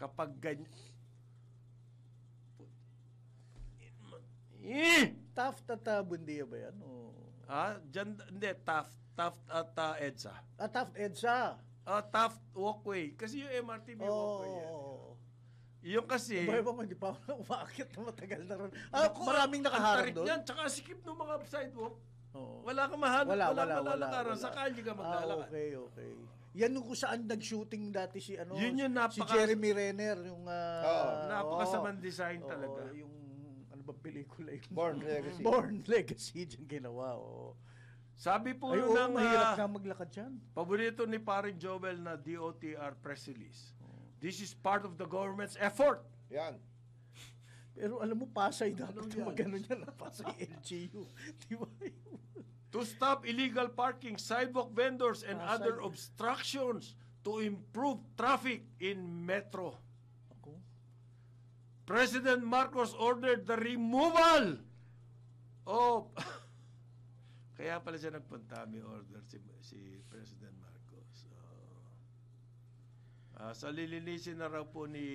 kapag ganyan. Taft at Bundia ba yan? Hindi, Taft at EDSA. Taft EDSA. Taft walkway. Kasi yung MRT may walkway yan. Yung kasi... Hindi pa ako umakit na matagal na ron. Maraming nakaharap doon. Yan, tsaka sikip ng mga sidewalk. Wala kang mahanap. Wala lakaran. Sa kalye ka maglalakad. Okay. Yan kung saan nag-shooting dati si si Jeremy Renner. Yung, napakasamang design talaga. Yung pelikula yung Born Legacy. Born Legacy yung ginawa. Sabi po mahirap na maglakad dyan. Paborito ni Paring Joel na DOTR press release. This is part of the government's effort. Yan. Pero alam mo, Pasay dapat magano niya na Pasay LGU. Di ba? To stop illegal parking, sidewalk vendors, and other obstructions to improve traffic in Metro. Ako. President Marcos ordered the removal of... Kaya pala siya nagpunta, may order si President Marcos. So lilinisin na raw po ni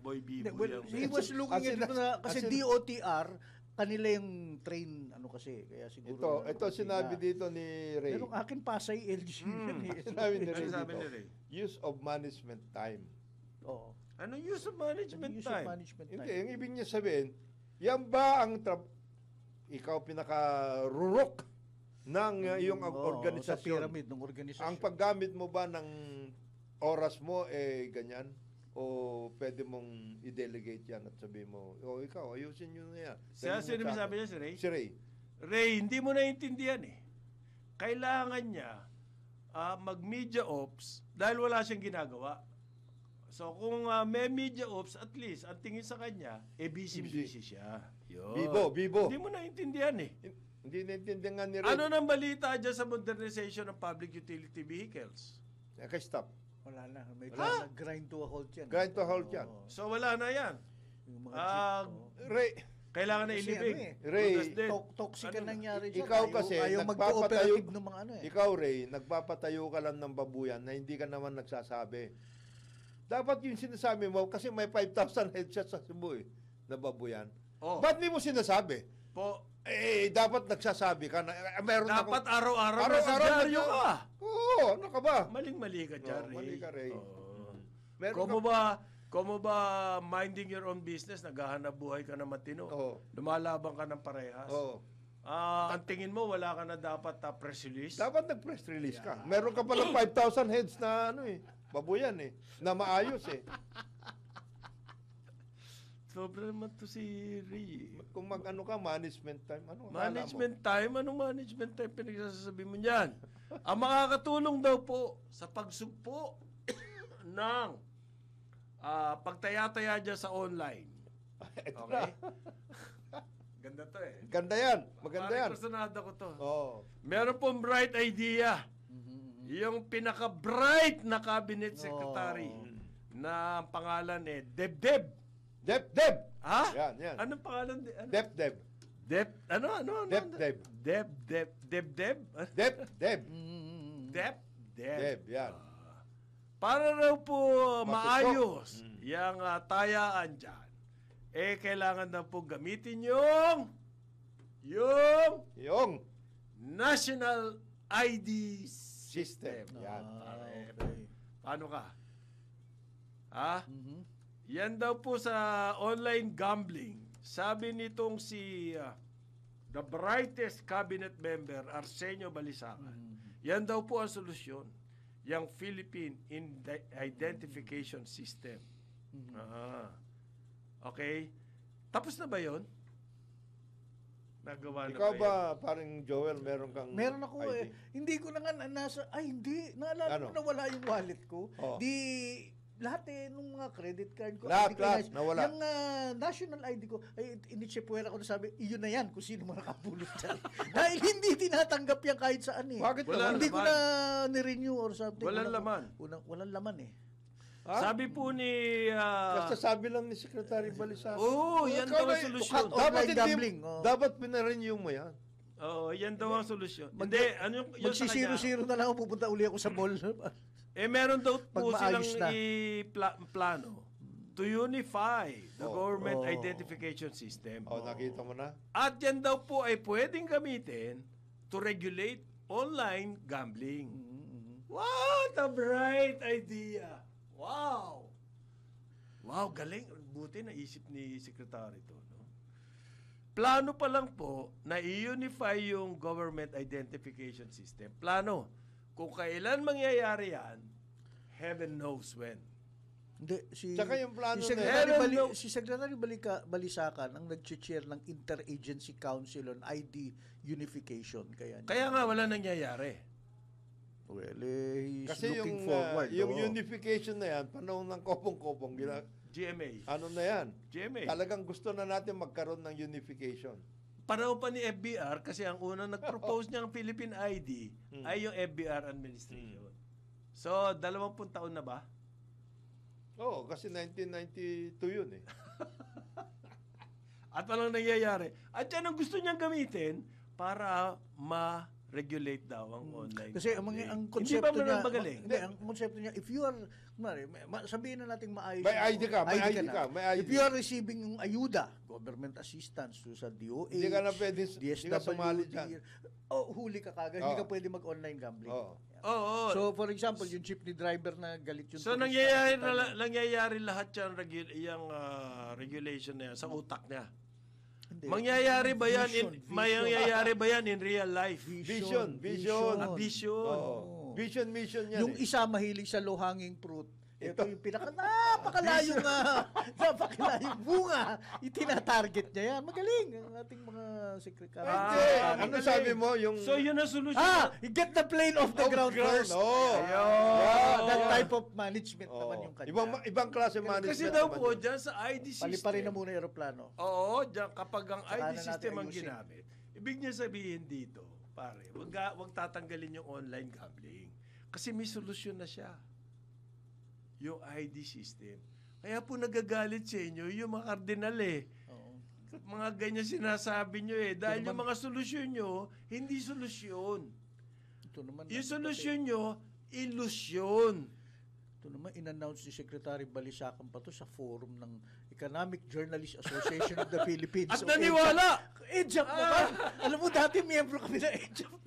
Boy Bibo Well, yung... he was looking As in- at it na, kasi as in- DOTR, kanila yung train, ano kasi, kaya siguro... Ito sinabi dito ni Ray. Pero akin Pasay LG yan eh. Sinabi ni Ano Ray sabi dito. ni Ray? Use of management time. Oo. Ano use of management Use of time? management Hindi, time. ang ibig niya sabihin, yan ba ang ikaw pinaka-rurok ng iyong Oo, organisasyon? Sa pyramid ng organisasyon. Ang paggamit mo ba ng oras mo ganyan? O pwede mong i-delegate yan at sabihin mo, ikaw, ayusin nyo na yan. Sino may sabi niya si Ray? Si Ray. Ray, hindi mo naiintindihan eh. Kailangan niya mag-media ops dahil wala siyang ginagawa. So kung may media ops, at least, ang tingin sa kanya, busy siya. Yun. Bibo. Hindi mo naiintindihan eh. Hindi naintindihan nga ni Ray. Ano nang balita dyan sa modernization ng public utility vehicles? Stop. Wala na. Medyo nag-grind to a halt yan. Grind to a halt yan. Oo. So wala na yan. Yung mga Ah, jeep, oo. Ray, Kailangan na Kasi ilibing. ano eh, Ray, Tudas din. Toxic Ano ang na? nangyari dyan. Ikaw kasi, ayaw nagpapatayo- mag-cooperative ng mga ano eh. ikaw Ray, nagpapatayo ka lang ng babuyan na hindi ka naman nagsasabi. Dapat yung sinasabi mo, kasi may 5,000 headshots sa Cebu na babuyan. Oh. Ba't di mo sinasabi? Po, Dapat nagsasabi ka na, meron dapat akong... araw-araw na sa dyaryo ka. Oo, ano ka ba? Maling-mali ka dyan, Ray. Mali ka, Ray. Oo. Meron Kung mo ba minding your own business, naghahanap buhay ka na matino, Oo. lumalaban ka ng parehas. Oo. Ang tingin mo, wala ka na dapat press release? Dapat nag-press release ka. Meron ka palang 5,000 heads na babuyan na maayos Sobra naman to si Ray. Kung mag-ano ka, management time, ano? akala mo? Management time? Anong management time pinagsasabi mo niyan? Ang makakatulong daw po sa pagsugpo ng pagtaya-taya dyan sa online. Ito Okay? na. Ganda to eh. Maganda yan. Maganda yan. Parang personada ko to. Oo. Meron pong bright idea. Yung pinaka-bright na cabinet secretary na ang pangalan Debdeb. Deb. Ha? Yan. Anong pangalan? Ano? Deb. Ano? Deb. Debdeb? Deb, yan. Para raw po Masusok. maayos yung tayaan dyan, kailangan na po gamitin yung Yung National ID System. Yan. Okay. Paano ka? Ha? Yan daw po sa online gambling. Sabi nitong si the brightest cabinet member, Arsenio Balisacan. Yan daw po ang solusyon. Yung Philippine Identification System. Okay. Tapos na ba yon? Nagawa na Ikaw ba ba, parang Joel, meron kang Meron ako ID? Hindi ko na nga nasa, hindi. Naalala Ano? ko na wala yung wallet ko. Oh. Lahat nung mga credit card ko. Lahat, hindi ko lahat, nawala. Yung national ID ko, inichepuera ko na sabi, iyon na yan kung sino mo nakapulot dyan. Dahil hindi tinatanggap yan kahit saan eh. Bakit Wala naman? Hindi ko laman. na ni-renew or something. Walang laman. Walang laman eh. Ha? Sabi po ni... Basta sabi lang ni Secretary Balisacan. yan Ikaw daw ang na- solusyon. Cut off. Online gambling, Dapat pinarenew mo yan. Yan daw ang solusyon. Hindi, ano yung sa kanya? Magsisiro-siro na lang ako, pupunta uli ako sa mall. Meron daw po Pag silang maayos na. plano to unify the government Oh. identification system. Nakita mo na? At yan daw po ay pwedeng gamitin to regulate online gambling. What a bright idea! Wow! Wow, galing. Buti naisip ni Secretary to. No? Plano pa lang po na i-unify yung government identification system. Plano. Kung kailan mangyayari yan, heaven knows when. Hindi, Tsaka yung plano si na Secretary, yan. si Secretary Balisacan ang nag-chair ng Interagency Council on ID Unification. Kaya nga wala nangyayari. Well, he's Kasi looking forward. yung oh. unification na yan, panahon ng kopong-kopong, GMA. ano na yan? GMA. Talagang gusto na natin magkaroon ng unification. Panahon pa ni FBR kasi ang unang nag-propose niyang Philippine ID ay yung FBR administration. So, 20 taon na ba? Oo, kasi 1992 yun eh. At walang nangyayari. At yan ang gusto niyang gamitin para ma-regulate daw ang online. Kasi gambling. ang Hindi konsepto ba niya, magaling? hindi, ang konsepto niya, if you are, sabihin na natin maayos. May ID ka, may ID na. ka, may ID. If you are receiving yung ayuda, government assistance sa DOH, Hindi ka na pwede, hindi ka sumali dyan. huli ka kagad. Hindi ka pwede mag-online gambling. Oo. Oo. So, for example, yung jeepney driver na galit yung So, turista, nangyayari lahat yung regulation na yan sa utak niya. Hindi. Mangyayari ba yan Vision. mangyayari ba yan in real life? Vision. Ah, vision. Oo. Vision, mission yan Yung eh. isa mahilig sa low-hanging fruit. Ito yung napakalayong bunga. Itinatarget niya yan. Magaling ang ating mga sekretary. Hindi. Ano sabi mo? Yung... So, yun ang solusyon. You get the plane off the ground first. Oo. That type of management naman yung kanya. Ibang klase management. Kasi daw naman po, yun. dyan sa ID system. Paliparin na muna yung aeroplano. Oo, dyan, kapag ang Saka ID na natin system ang ayusin. ginamit, ibig niya sabihin dito, pare, wag tatanggalin yung online gambling. Kasi may solusyon na siya. Yung ID system. Kaya po nagagalit sa inyo yung mga kardinal eh. Oo. Mga ganyan sinasabi nyo eh. Dahil yung mga solusyon nyo, hindi solusyon. Ito naman. Yung solusyon nyo, ilusyon. Ito naman, in-announce ni Secretary Balisacan pa to sa forum ng Economic Journalists Association of the Philippines. At O naniwala! EDJAP naman. Alam mo, dati miyembro kami ng EDJAP.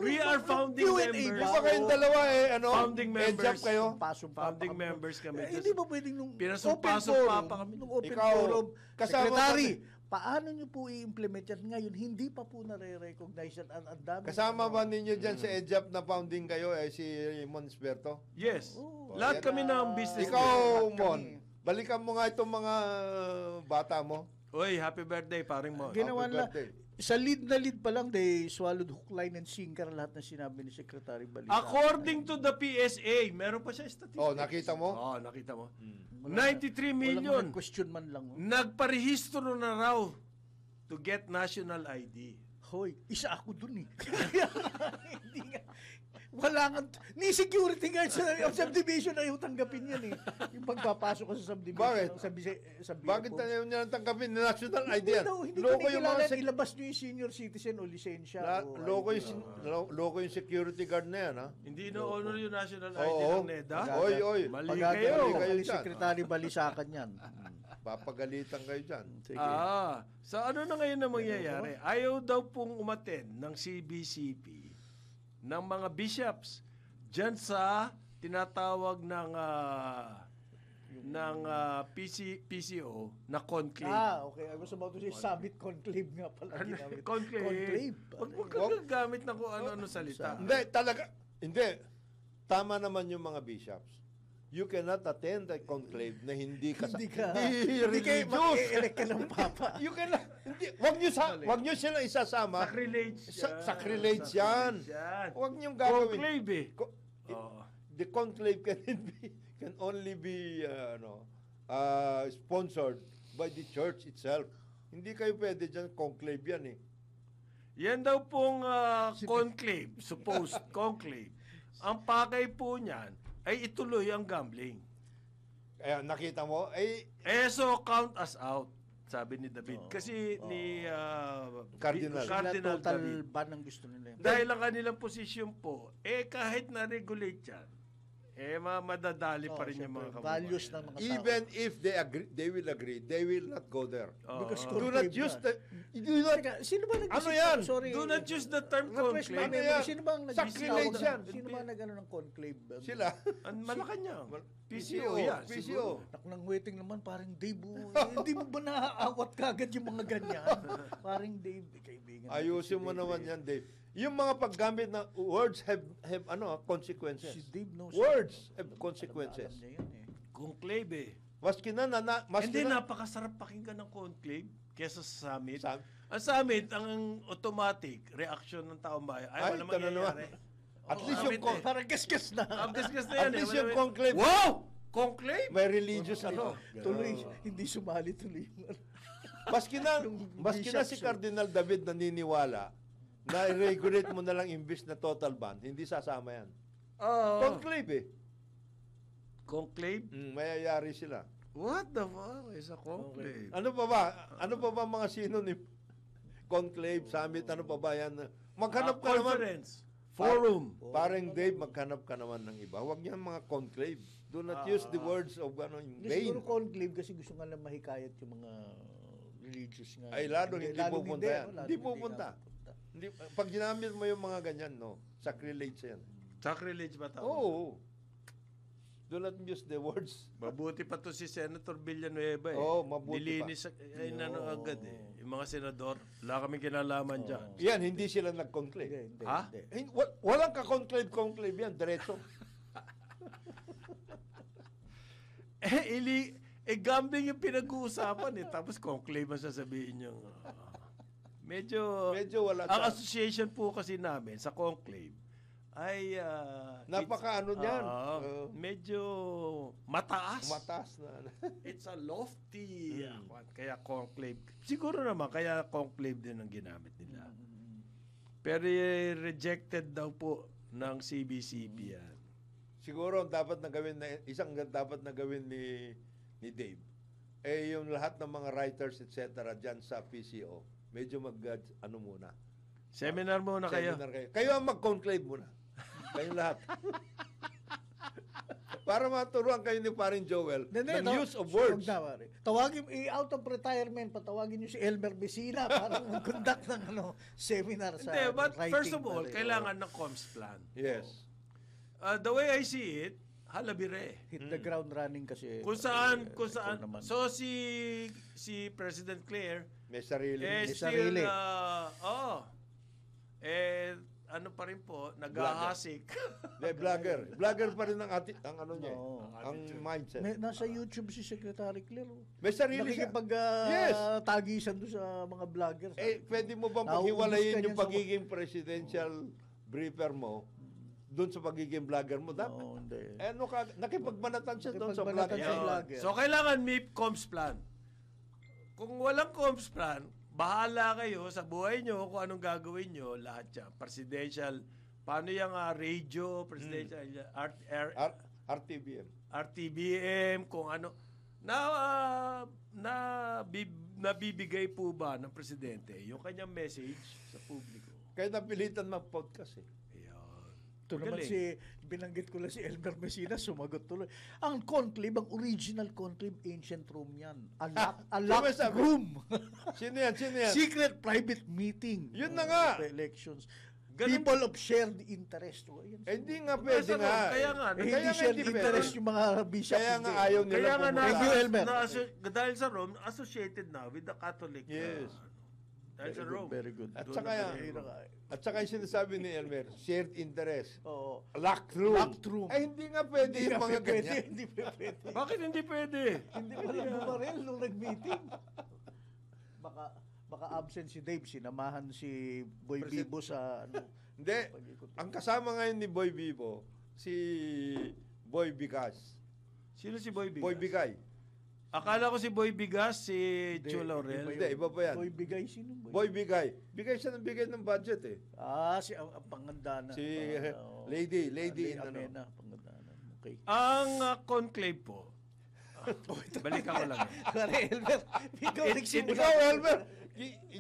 We are founding members. Di ba kayong dalawa eh, ano? Founding members. Heads up kayo? Founding members kami. Hindi ba pwedeng nung Pinasok-pasok open pa forum, pa kami. nung open Ikaw, forum, kasama Secretary, paano nyo po i-implement yan ngayon? Hindi pa po nare-recognize yan. Ang dami. Kasama ba ninyo dyan sa EDJAP na founding kayo si Mons Berto? Yes. Oo. Lahat kami ng business. Ikaw, Kami. Mon, balikan mo nga itong mga bata mo. Oy, happy birthday, paring mo. Ginawa Happy na, birthday. sa lead na lead pa lang, they swallowed hook, line, and sinker lahat na sinabi ni Secretary Balisacan. According to the PSA, meron pa siya statistics. Oh, nakita mo? Oh, nakita mo. Wala 93 Walang million. mga question man lang. Oh. Nagparehistro na raw to get national ID. Hoy, isa ako dun eh. Hindi nga. Wala nga. Ni security guard sa subdivision na yung tanggapin yan eh. Yung pagpapasok ko sa subdivision. Bakit? Sa Bakit na niya tanggapin na national ID yan? Hindi Loko ko yung kilala. mga Ilabas nyo yung senior citizen o lisensya. o loko ID. loko yung security guard na yan, ha? Hindi na honor yung national ID Oo. ng NEDA. Oy. Mali Mali kayo. kayo Ni dyan. Secretary Balisacan yan. Papagalitan kayo dyan. Sige. So ano na ngayon na mangyayari? Ayaw daw pong umattend ng CBCP ng mga bishops dyan sa tinatawag ng PCO na conclave. Okay. I was about to say summit conclave nga pala. ginamit. Conclave. Huwag ka gagamit ng kung ano-ano salita. Hindi, talaga. Hindi. Tama naman yung mga bishops. You cannot attend a conclave na hindi ka Hindi ka. hindi Hindi kayo religious. mag-elect ka ng papa. You cannot. Hindi, wag niyo silang isasama. Sacrilege yan. Sacrilege yan. Wag niyo gagawin. Conclave eh. The conclave can only be sponsored by the church itself. Hindi kayo pwede dyan, conclave yan eh. Yan daw pong conclave, supposed conclave. Ang pakay po niyan ay ituloy ang gambling. Kaya nakita mo, So count us out, sabi ni David. Kasi ni Cardinal. Cardinal Total David. ban ang gusto nila. Dahil ang kanilang posisyon po, kahit na-regulate yan, madadali pa rin yung mga kababayan. Values ng mga tao. even if they will agree, they will not go there. Because Do conclave not use yan. do not, Teka, sino ba nag-isip? Ano yan? Sorry. Do not use the term Refresh my conclave. Ano memory. yan? Sino ba ang Sacrilege yan. Sino ba nag-ano ng conclave? sila. Ang Malacanang. PCO PCO, yan. PCO. siguro. Naku, nang waiting naman, parang Dave, hindi mo ba naaawat kagad yung mga ganyan? Parang Dave, kaibigan. Ayusin mo naman yan, Dave. Yung mga paggamit na words have consequences. Si Dave knows. Words have consequences. Alam niya yan eh. Conclave eh. Maski na, Hindi, napakasarap pakinggan ng conclave kesa sa summit. Sam- Ang summit, ang automatic reaction ng taong bayan. Ay, Wala ito na mangyayari. At least yung Summit eh. Parang gasgas na. Ang gasgas na At yan eh. least Wala- yung conclave. Wow! Conclave? May religious ano. Tuloy, hindi sumali tuloy. Maski na Yung si bishops, Cardinal David naniniwala na i-regulate mo na lang imbis na total ban, hindi sasama yan. Conclave eh. Conclave? Mayayari sila. What the fuck is a conclave? Ano pa ba? Ano pa ba mga synonym? Conclave, summit, ano pa ba yan? Maghanap ka naman. Conference. Forum. Parang Dave, maghanap ka naman ng iba. Huwag niyan mga conclave. Do not use the words of Hindi, vain. siguro conclave kasi gusto nga lang mahikayat yung mga religious nga. Ay, lalong hindi pupunta yan. lalong Hindi pupunta. napupunta. Hindi, pag ginamit mo yung mga ganyan, no, sacrilege yan. Sacrilege ba tawag? Oo. Do not use the words. Mabuti pa to si Senator Villanueva eh. Oo, mabuti Nilinis agad eh. Yung mga senador, wala kaming kinalaman dyan. Yan, hindi sila nag-conclave. Hindi, Ha? hindi. Walang ka-conclave yan, diretso. Gambling yung pinag-uusapan eh. Tapos conclave ang sasabihin yung... Medyo wala Ang siya. association po kasi namin sa conclave ay... Napaka-ano niyan. medyo mataas. Mataas na. It's a lofty. Kaya conclave. Siguro naman, kaya conclave din ang ginamit nila. Pero rejected daw po ng CBCP yan. Siguro dapat na gawin na isang dapat na gawin ni Dave. Eh yung lahat ng mga writers etc. diyan sa PCO, medyo ano muna. Seminar muna kayo. Seminar kayo. Kayo ang mag-conclave muna. Kayong lahat. Para maturuan kayo ni Paring Joel ng use of words. Tawagin, out of retirement, patawagin niyo si Elmer Messina para mag-conduct ng seminar sa Hindi, but writing. first of all, kailangan ng comms plan. Yes. The way I see it, halabire. Hit the ground running kasi. Kung saan. naman. So, si President Claire, May sarili. sarili. ano pa rin po, naghahasik. Vlogger. Vlogger pa rin ang ano niya. Oo. Ang mindset. Nasa YouTube si Secretary Claire. May sarili siya. Yes. Tagisan doon sa mga vloggers. Pwede mo bang Nauubos ka paghiwalayin niyan yung pagiging presidential briefer mo doon sa pagiging vlogger mo? Dapat. Oo, hindi. Nakipagbanatan siya doon sa Nakipagbanatan vlogger. sa vlogger. So, kailangan may comms plan. Kung walang comms plan, bahala kayo sa buhay nyo kung anong gagawin nyo, lahat yan. Presidential, paano yung radio, presidential, RTBM. RTBM, kung ano. Nabibigay po ba ng presidente yung kanyang message sa publiko? Kaya napilitan mag-podcast eh. Ito naman binanggit ko lang si Elmer Messina, sumagot tuloy. Ang conclave, ang original conclave, ancient Rome yan. A locked room. Sino yan? Secret private meeting. Yun na nga. Elections. People of shared interest. Hindi nga pwede nga. Kaya nga. Hindi shared interest yung mga bishop. Kaya nga ayaw nila Kaya nga Thank you, Elmer. dahil sa Rome, associated na with the Catholic. Yes. Dahil sa Rome. Very good. At saka yung sinasabi ni Elmer, shared interest. Oo. Locked room. Locked room. Ay, hindi nga pwede yung mga ganyan. Hindi pwede. Bakit hindi pwede? Hindi wala bumarel nung nag-meeting. Baka absent si Dave, sinamahan si Boy Bibo sa Hindi. Ang kasama ngayon ni Boy Bibo, si Boy Bigas. Sino si Boy Bigas? Boy Bigay. Akala ko si Boy Bigas, si Chu Laurel. Hindi, iba pa yan. Boy Bigay, sino Boy Bigay. Bigay siya ng bigay ng budget eh. Si ang pangandana. Si Lady Amena, pangandana. Okay. Ang conclave po, balik ako lang. Kare Elmer, Ikaw, Elmer,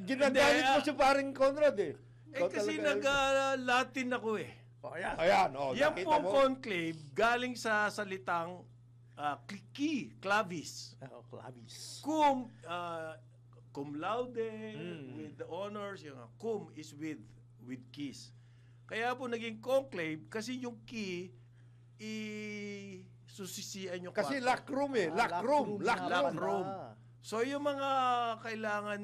ginagalit mo si paring Conrad eh. Kasi nag-Latin ako eh. Ayan, Yan nakita pong mo. conclave galing sa salitang clavis. Clavis. Cum laude, with the honors, yung cum is with keys. Kaya po naging conclave kasi yung key susisian yung Kasi kwarto. lock room eh. Lock room. So yung mga kailangan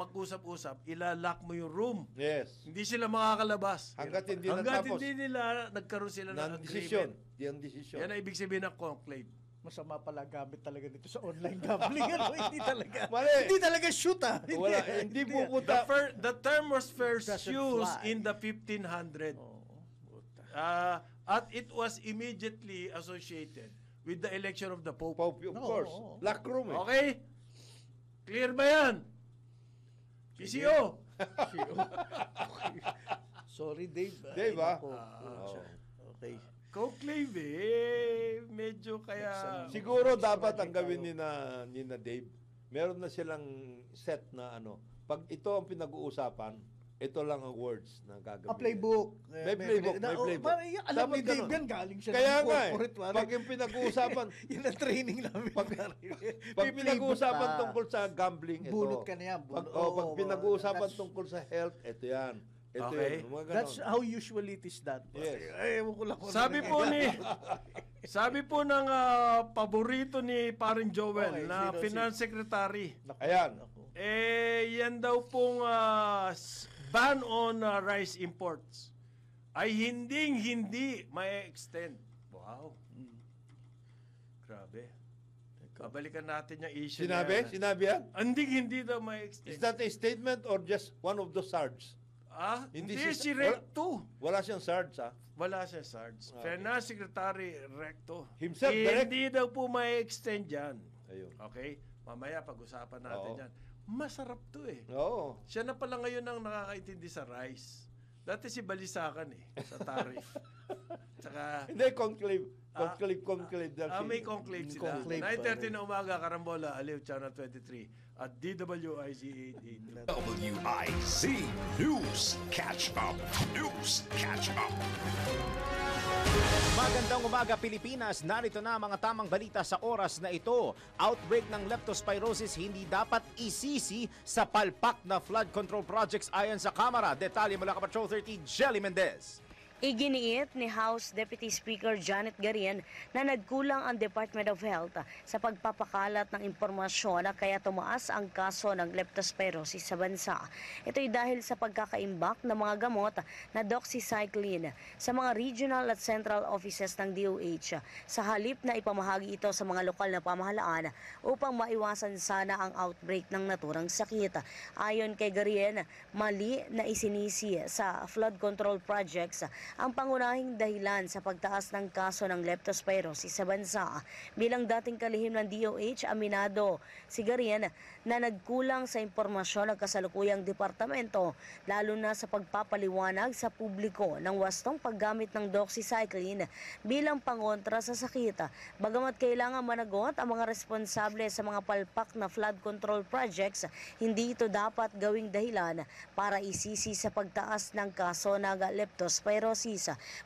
mag-usap-usap, ilalock mo yung room. Yes. Hindi sila makakalabas. Hanggat hindi Hanggat natapos. hindi nila nagkaroon sila ng Decision. agreement. Yan decision. Yan ang ibig sabihin ng conclave. Masama pala gamit talaga nito sa online gambling. Hindi talaga. Mali. Hindi talaga shoot Wala, hindi pupunta. The term was first Doesn't used fly. in the 1500s. At it was immediately associated with the election of the Pope. Pope, of course. Lock room eh. Okay? Clear ba yan? PCO? Sorry, Dave. Dave, nako. Okay. Conclave medyo kaya... Siguro dapat ang gawin ni na Dave, meron na silang set na pag ito ang pinag-uusapan, ito lang ang words na gagawin. Playbook. May playbook, may playbook. Alam mo, Sabi Dave, ganun. yan galing siya Kaya ng nga corporate. pag yung pinag-uusapan, yun ang training namin. pag May pinag-uusapan playbook tungkol sa gambling, ito. Bunot ka na yan. Pag pinag-uusapan tungkol sa health, ito yan. Ito Okay. yan. Mga ganon. That's how usually it is done. Yes. Ewan ko lang kung Sabi ano po nangyayari. sabi po ng paborito ni Paring Joel Okay, na sino? Finance Secretary, Ayan. yan daw pong ban on rice imports ay hindi may extend. Wow. Grabe. Babalikan natin yung issue Sinabi? na yan. Sinabi yan? Hindi daw may extend. Is that a statement or just one of those SARDs? Hindi si- si Recto. Wala siyang SARDs, ha? Wala siya, Sarge. Okay. Finance Secretary Recto. Himself, direct. Hindi daw po may extend yan. Ayun. Okay? Mamaya pag-usapan natin Oo. yan. Masarap to eh. Oo. Siya na pala ngayon ang nakakaintindi sa rice. Dati si Balisakan sa tariff. Tsaka, Hindi, conclave. Conclave. may conclave sila. Conclave, 9:30 na umaga, Karambola, Aliw, Channel 23 at DWIZ 882. WIZ News Catch Up. News Catch Up. Magandang umaga Pilipinas, narito na mga tamang balita sa oras na ito. Outbreak ng leptospirosis hindi dapat isisi sa palpak na flood control projects ayon sa Kamara. Detalye mula ka Patrol 30, Jelly Mendez. Iginiit ni House Deputy Speaker Janet Garien na nagkulang ang Department of Health sa pagpapakalat ng impormasyon na kaya tumaas ang kaso ng leptospirosis sa bansa. Ito'y dahil sa pagkakaimbak ng mga gamot na doxycycline sa mga regional at central offices ng DOH sa halip na ipamahagi ito sa mga lokal na pamahalaan upang maiwasan sana ang outbreak ng naturang sakit. Ayon kay Garien, mali na isinisi sa flood control projects ang pangunahing dahilan sa pagtaas ng kaso ng leptospirosis sa bansa. Bilang dating kalihim ng DOH, aminado si Garien na nagkulang sa impormasyon ng kasalukuyang departamento, lalo na sa pagpapaliwanag sa publiko ng wastong paggamit ng doxycycline bilang pangontra sa sakit. Bagamat kailangan managot ang mga responsable sa mga palpak na flood control projects, hindi ito dapat gawing dahilan para isisi sa pagtaas ng kaso ng leptospirosis.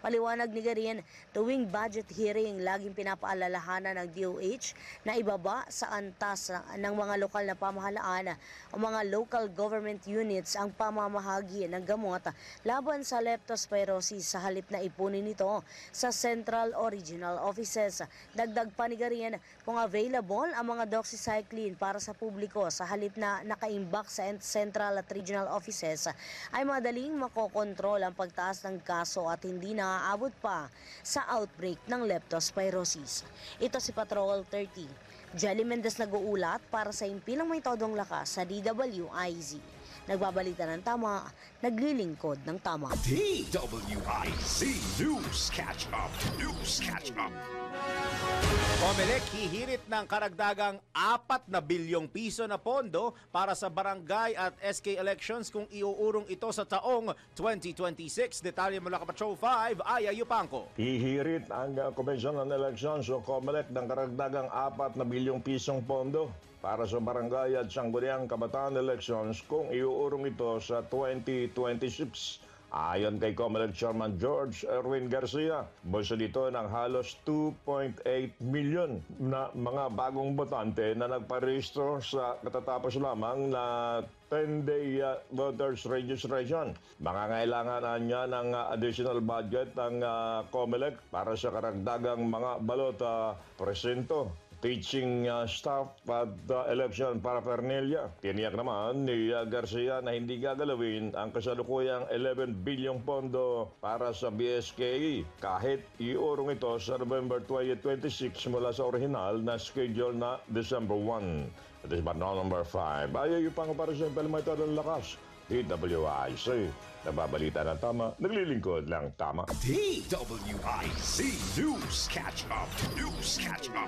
Paliwanag ni Garien, tuwing budget hearing, laging pinapaalalahanan ng DOH na ibaba sa antas ng mga lokal na pamahalaan o mga local government units ang pamamahagi ng gamot laban sa leptospirosis sa halip na ipunin ito sa central o regional offices. Dagdag pa ni Garien, kung available ang mga doxycycline para sa publiko sa halip na nakaimbak sa central at regional offices, ay madaling makokontrol ang pagtaas ng kaso at hindi naaabot pa sa outbreak ng leptospirosis. Ito si Patrol 30. Jelly Mendez nag-uulat para sa impilang may todong lakas sa DWIZ. Nagbabalita ng tama, naglilingkod ng tama. DWIZ News Catch Up. News Catch Up. Comelec hihirit ng karagdagang 4 na bilyong piso na pondo para sa barangay at SK elections kung iuurong ito sa taong 2026. Detalye mula ka Patrol 5, Aya Yupanco. Hihirit ang Commission on Elections o COMELEC ng karagdagang 4 na bilyong pisong pondo para sa barangay at sangguniang kabataan elections kung iuurong ito sa 2026. Ayon kay COMELEC Chairman George Erwin Garcia, bulsa dito ng halos 2.8 million na mga bagong botante na nagparehistro sa katatapos lamang na 10-day voters registration. Mangangailangan niya ng additional budget ang COMELEC para sa karagdagang mga balot presento, teaching staff at election paraphernalia. Tiniyak naman ni Garcia na hindi gagalawin ang kasalukuyang 11 bilyong pondo para sa BSKE kahit iurong ito sa November 2026 mula sa orihinal na schedule na December 1. It is Batman number 5. Ayaw yung pang para sa implementado ng lakas. DWIC Nababalita ng tama, naglilingkod ng tama. DWIZ News Catch Up. News Catch Up.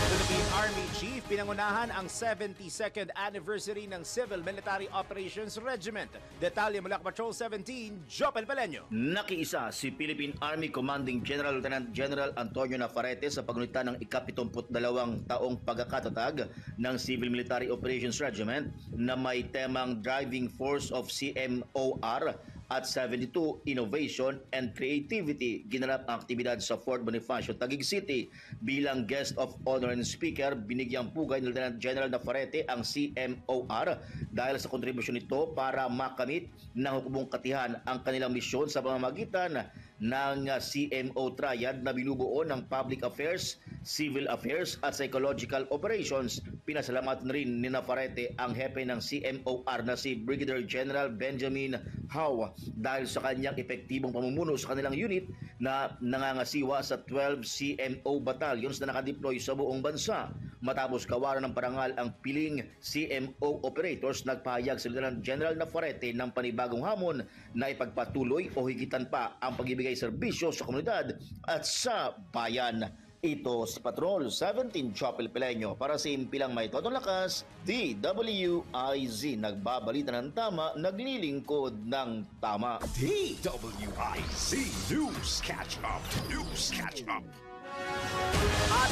Philippine Army Chief pinangunahan ang 72nd anniversary ng Civil Military Operations Regiment. Detalye mula kay Patrol 17, Jopel Peleño. Nakiisa si Philippine Army Commanding General Lieutenant General Antonio Navarrete sa pagunita ng ika-72 taong pagkakatatag ng Civil Military Operations Regiment na may temang Driving Force of CMOR at 72 Innovation and Creativity. Ginanap ang aktibidad sa Fort Bonifacio, Taguig City. Bilang guest of honor and speaker, binigyang pugay ni Lieutenant General Navarrete ang CMOR dahil sa kontribusyon nito para makamit ng hukumong katihan ang kanilang misyon sa pamamagitan ng CMO Triad na binubuo ng Public Affairs, Civil Affairs at Psychological Operations. Pinasalamatan rin ni Navarrete ang hepe ng CMOR na si Brigadier General Benjamin Howe dahil sa kanyang epektibong pamumuno sa kanilang unit na nangangasiwa sa 12 CMO battalions na nakadeploy sa buong bansa. Matapos kawalan ng parangal ang piling CMO operators, nagpahayag si Lieutenant General Navarrete ng panibagong hamon na ipagpatuloy o higitan pa ang pagbibigay serbisyo sa komunidad at sa bayan. Ito si Patrol 17 Chopel Peleño para sa impilang may totong lakas, DWIZ. Nagbabalita ng tama, naglilingkod ng tama. DWIZ News Catch Up. News Catch Up. At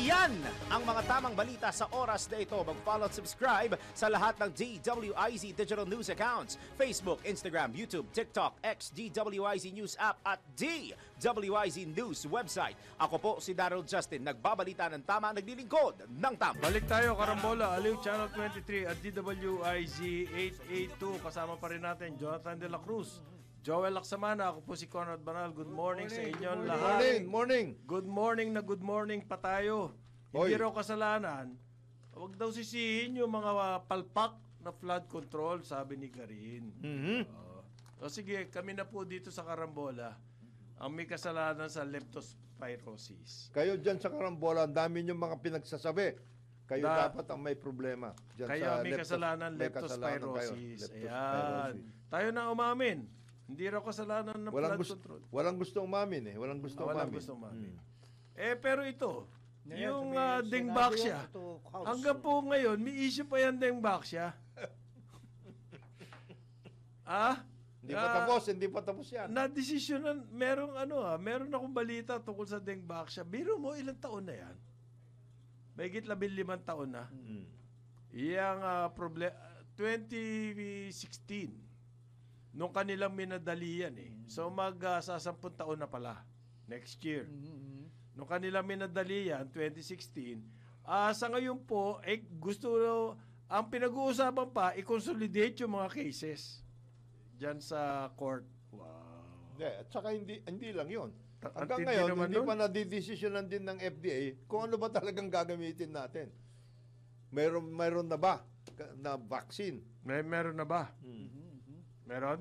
yan ang mga tamang balita sa oras na ito. Mag-follow at subscribe sa lahat ng DWIZ Digital News accounts. Facebook, Instagram, YouTube, TikTok, X, DWIZ News app at DWIZ News website. Ako po si Daryl Justin, nagbabalita ng tama, naglilingkod ng tama. Balik tayo, Karambola, Aliw Channel 23 at DWIZ 882. Kasama pa rin natin Jonathan De La Cruz, Joel Laksamana. Ako po si Conrad Banal. Good morning sa inyong lahat. Morning. Good morning pa tayo. Hindi raw kasalanan. Huwag daw sisihin yung mga palpak na flood control, sabi ni Garin. So sige, kami na po dito sa Karambola ang may kasalanan sa leptospirosis. Kayo dyan sa Karambola, ang dami yung mga pinagsasabi. Kayo dapat ang may problema. Dyan kayo sa may kasalanan, leptospirosis. Ayan. Tayo na umamin. Hindi raw kasalanan ng flood control. Walang gusto umamin eh. Walang gusto umamin. Pero ito, yung Dengbaksya, hanggang po ngayon, may issue pa yan Dengbaksya. Hindi pa tapos yan. Na-desisyonan, meron akong balita tungkol sa Dengbaksya. Biro mo, ilang taon na yan? Mahigit 15 taon na. Iyang 2016. Nung kanilang minadali yan eh. So mag-sasampung taon na pala. Next year. Nung kanilang minadali yan, 2016. Sa ngayon po, ang pinag-uusapan pa, i-consolidate yung mga cases dyan sa court. Wow. Yeah, at saka hindi lang yun. Hanggang ngayon, hindi pa nadidesisyonan din ng FDA kung ano ba talagang gagamitin natin. Mayroon na ba na vaccine? Meron na ba? Meron?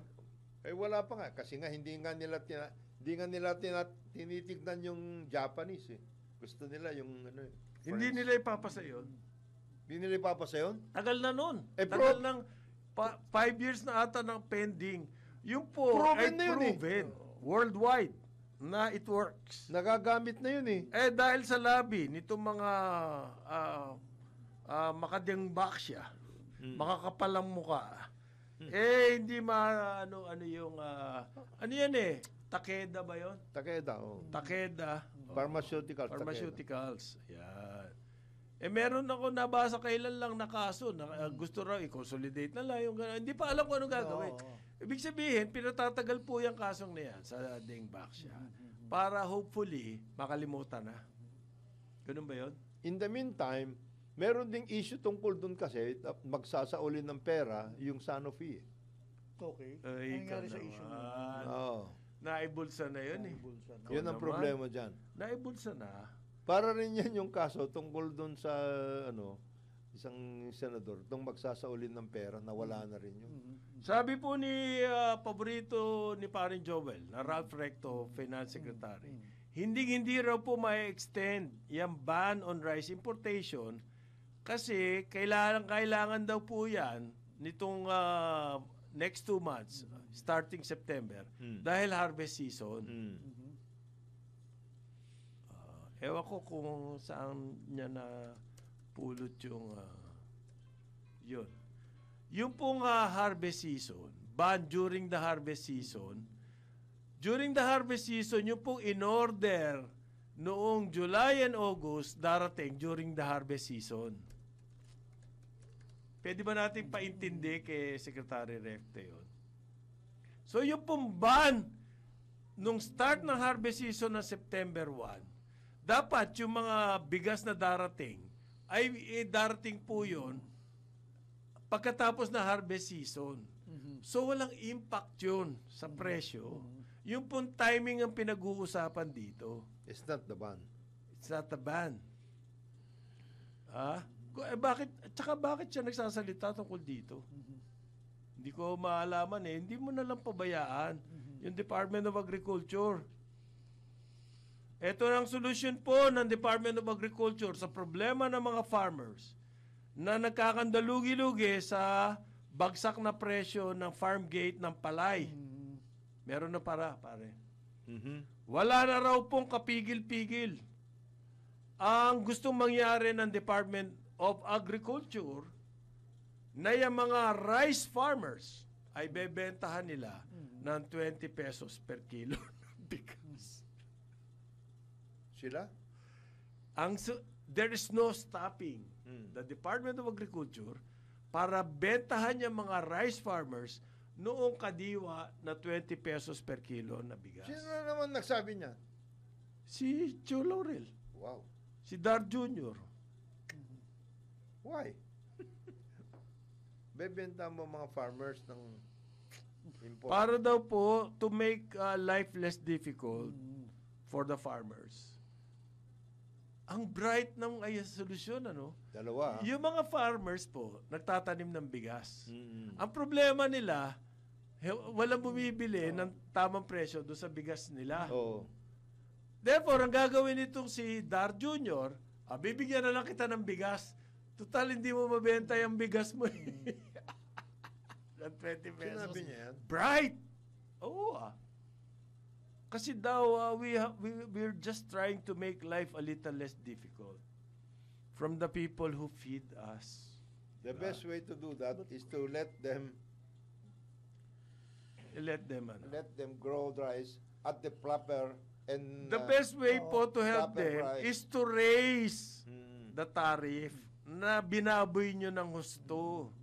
Wala pa nga kasi nga hindi nga nila tinitignan yung Japanese eh. Gusto nila yung Hindi nila ipapasa yun. Hindi nila ipapasa yun? Tagal na nun. Tagal ng 5 years na ata ng pending. Yung po proven na yun proven worldwide na it works. Nagagamit na yun eh. Dahil sa lobby nitong mga Makadengbaksya, makakapalang muka. Hindi ano yung ano yan eh? Takeda ba yon? Takeda, oh. Takeda. Pharmaceuticals. Yan. Meron ako nabasa kailan lang na kaso na gusto raw i-consolidate na lang yung gano'n. Hindi pa alam kung anong gagawin. Ibig sabihin, pinatatagal po yung kasong na yan sa Dengbaksya para hopefully makalimutan na. Ganun ba yon? In the meantime, meron ding issue tungkol dun kasi magsasaulin ng pera yung Sanofi. Okay. Nangyari sa issue mo. Naibulsa na yun eh. Yun ang problema dyan. Naibulsa na. Para rin yan yung kaso tungkol dun sa isang senador, itong magsasaulin ng pera, nawala na rin yun. Sabi po ni paborito ni Parin Joel, na Ralph Recto, Finance Secretary, hindi raw po ma-extend yung ban on rice importation kasi kailangan daw po yan nitong next 2 months, starting September, dahil harvest season. Ewan ko kung saan niya na pulot yung yun. Yung pong harvest season, ban during the harvest season, yung pong in-order noong July and August, darating during the harvest season. Pwede ba natin paintindi kay Secretary Recte yun? So yung pong ban, nung start ng harvest season na September 1, dapat yung mga bigas na darating, ay darating po yun pagkatapos na harvest season. So walang impact yun sa presyo. Yung pong timing ang pinag-uusapan dito. It's not the ban. It's not the ban. Bakit siya nagsasalita tungkol dito? Hindi ko maalaman eh. Hindi mo na lang pabayaan yung Department of Agriculture. Ito ang solusyon po ng Department of Agriculture sa problema ng mga farmers na nagkakandalugi-lugi sa bagsak na presyo ng farm gate ng palay. Meron na pare. Wala na raw pong kapigil-pigil. Ang gustong mangyari ng Department of Agriculture na yung mga rice farmers ay bebentahan nila ng 20 pesos per kilo ng bigas. Sila? There is no stopping the Department of Agriculture para bentahan yung mga rice farmers noong kadiwa na 20 pesos per kilo na bigas. Sino na naman nagsabi niya? Si Joe Laurel. Wow. Si Dar Jr. Why? Bebenta mo mga farmers ng import. Para daw po to make life less difficult for the farmers. Ang bright ng solusyon, ano? Dalawa. Yung mga farmers po, nagtatanim ng bigas. Ang problema nila, walang bumibili ng tamang presyo doon sa bigas nila. Therefore, ang gagawin nitong si Dar Jr., bibigyan na lang kita ng bigas. Total, hindi mo mabenta yung bigas mo. Ng 20 pesos. Sinabi niya yan? Bright! Oo Kasi daw, we're just trying to make life a little less difficult from the people who feed us. The best way to do that is to let them grow rice at the proper and the best way po to help them is to raise the tariff na binaboy nyo ng husto.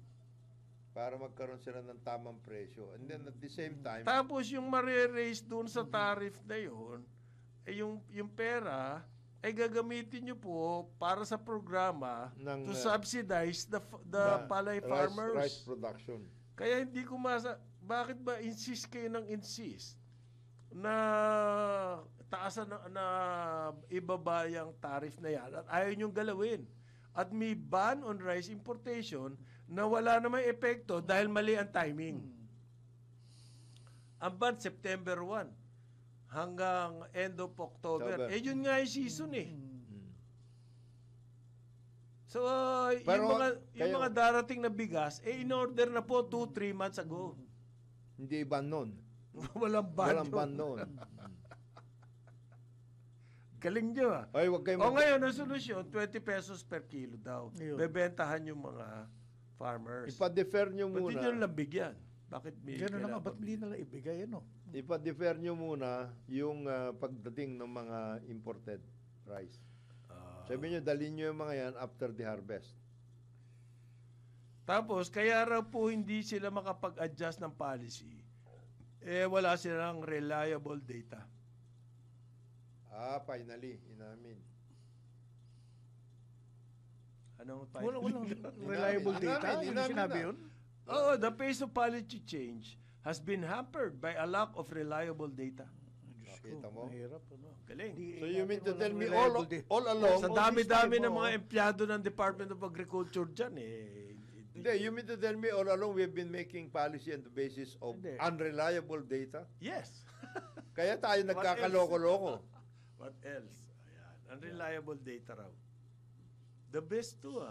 Para magkaroon sila ng tamang presyo. And then at the same time... Tapos yung mareraise doon sa tariff na yun, yung pera, ay gagamitin nyo po para sa programa to subsidize the palay farmers. Rice production. Kaya hindi ko bakit ba insist kayo ng insist na taasan na ibaba yung tariff na yan at ayaw nyong galawin. At may ban on rice importation na wala namang epekto dahil mali ang timing. Ang ban, September 1 hanggang end of October. Yun nga yung season eh. So, yung mga darating na bigas, in-order na po 2-3 months ago. Hindi ban nun. Walang ban nun. Galing nyo Ay, wag kayo ngayon, ang solusyon, 20 pesos per kilo daw. Bebentahan yung mga farmers. Ipa-defer nyo muna. Ba't hindi nyo lang bigyan? Bakit may gano'n na nga, ba't hindi nila ibigay, ano? Ipa-defer nyo muna yung pagdating ng mga imported rice. Sabi nyo, dalhin nyo yung mga yan after the harvest. Tapos, kaya raw po hindi sila makapag-adjust ng policy. Wala silang reliable data. Finally, inamin. Anong Walang reliable data? Hindi sinabi yun? The pace of policy change has been hampered by a lack of reliable data. Kita mo? Mahirap, ano? Galing. So you mean to tell me all along... Sa dami-dami ng mga empleyado ng Department of Agriculture dyan Hindi, you mean to tell me all along we've been making policy on the basis of unreliable data? Yes. Kaya tayo nagkakaloko-loko. What else? Ayan. Unreliable data raw. The best too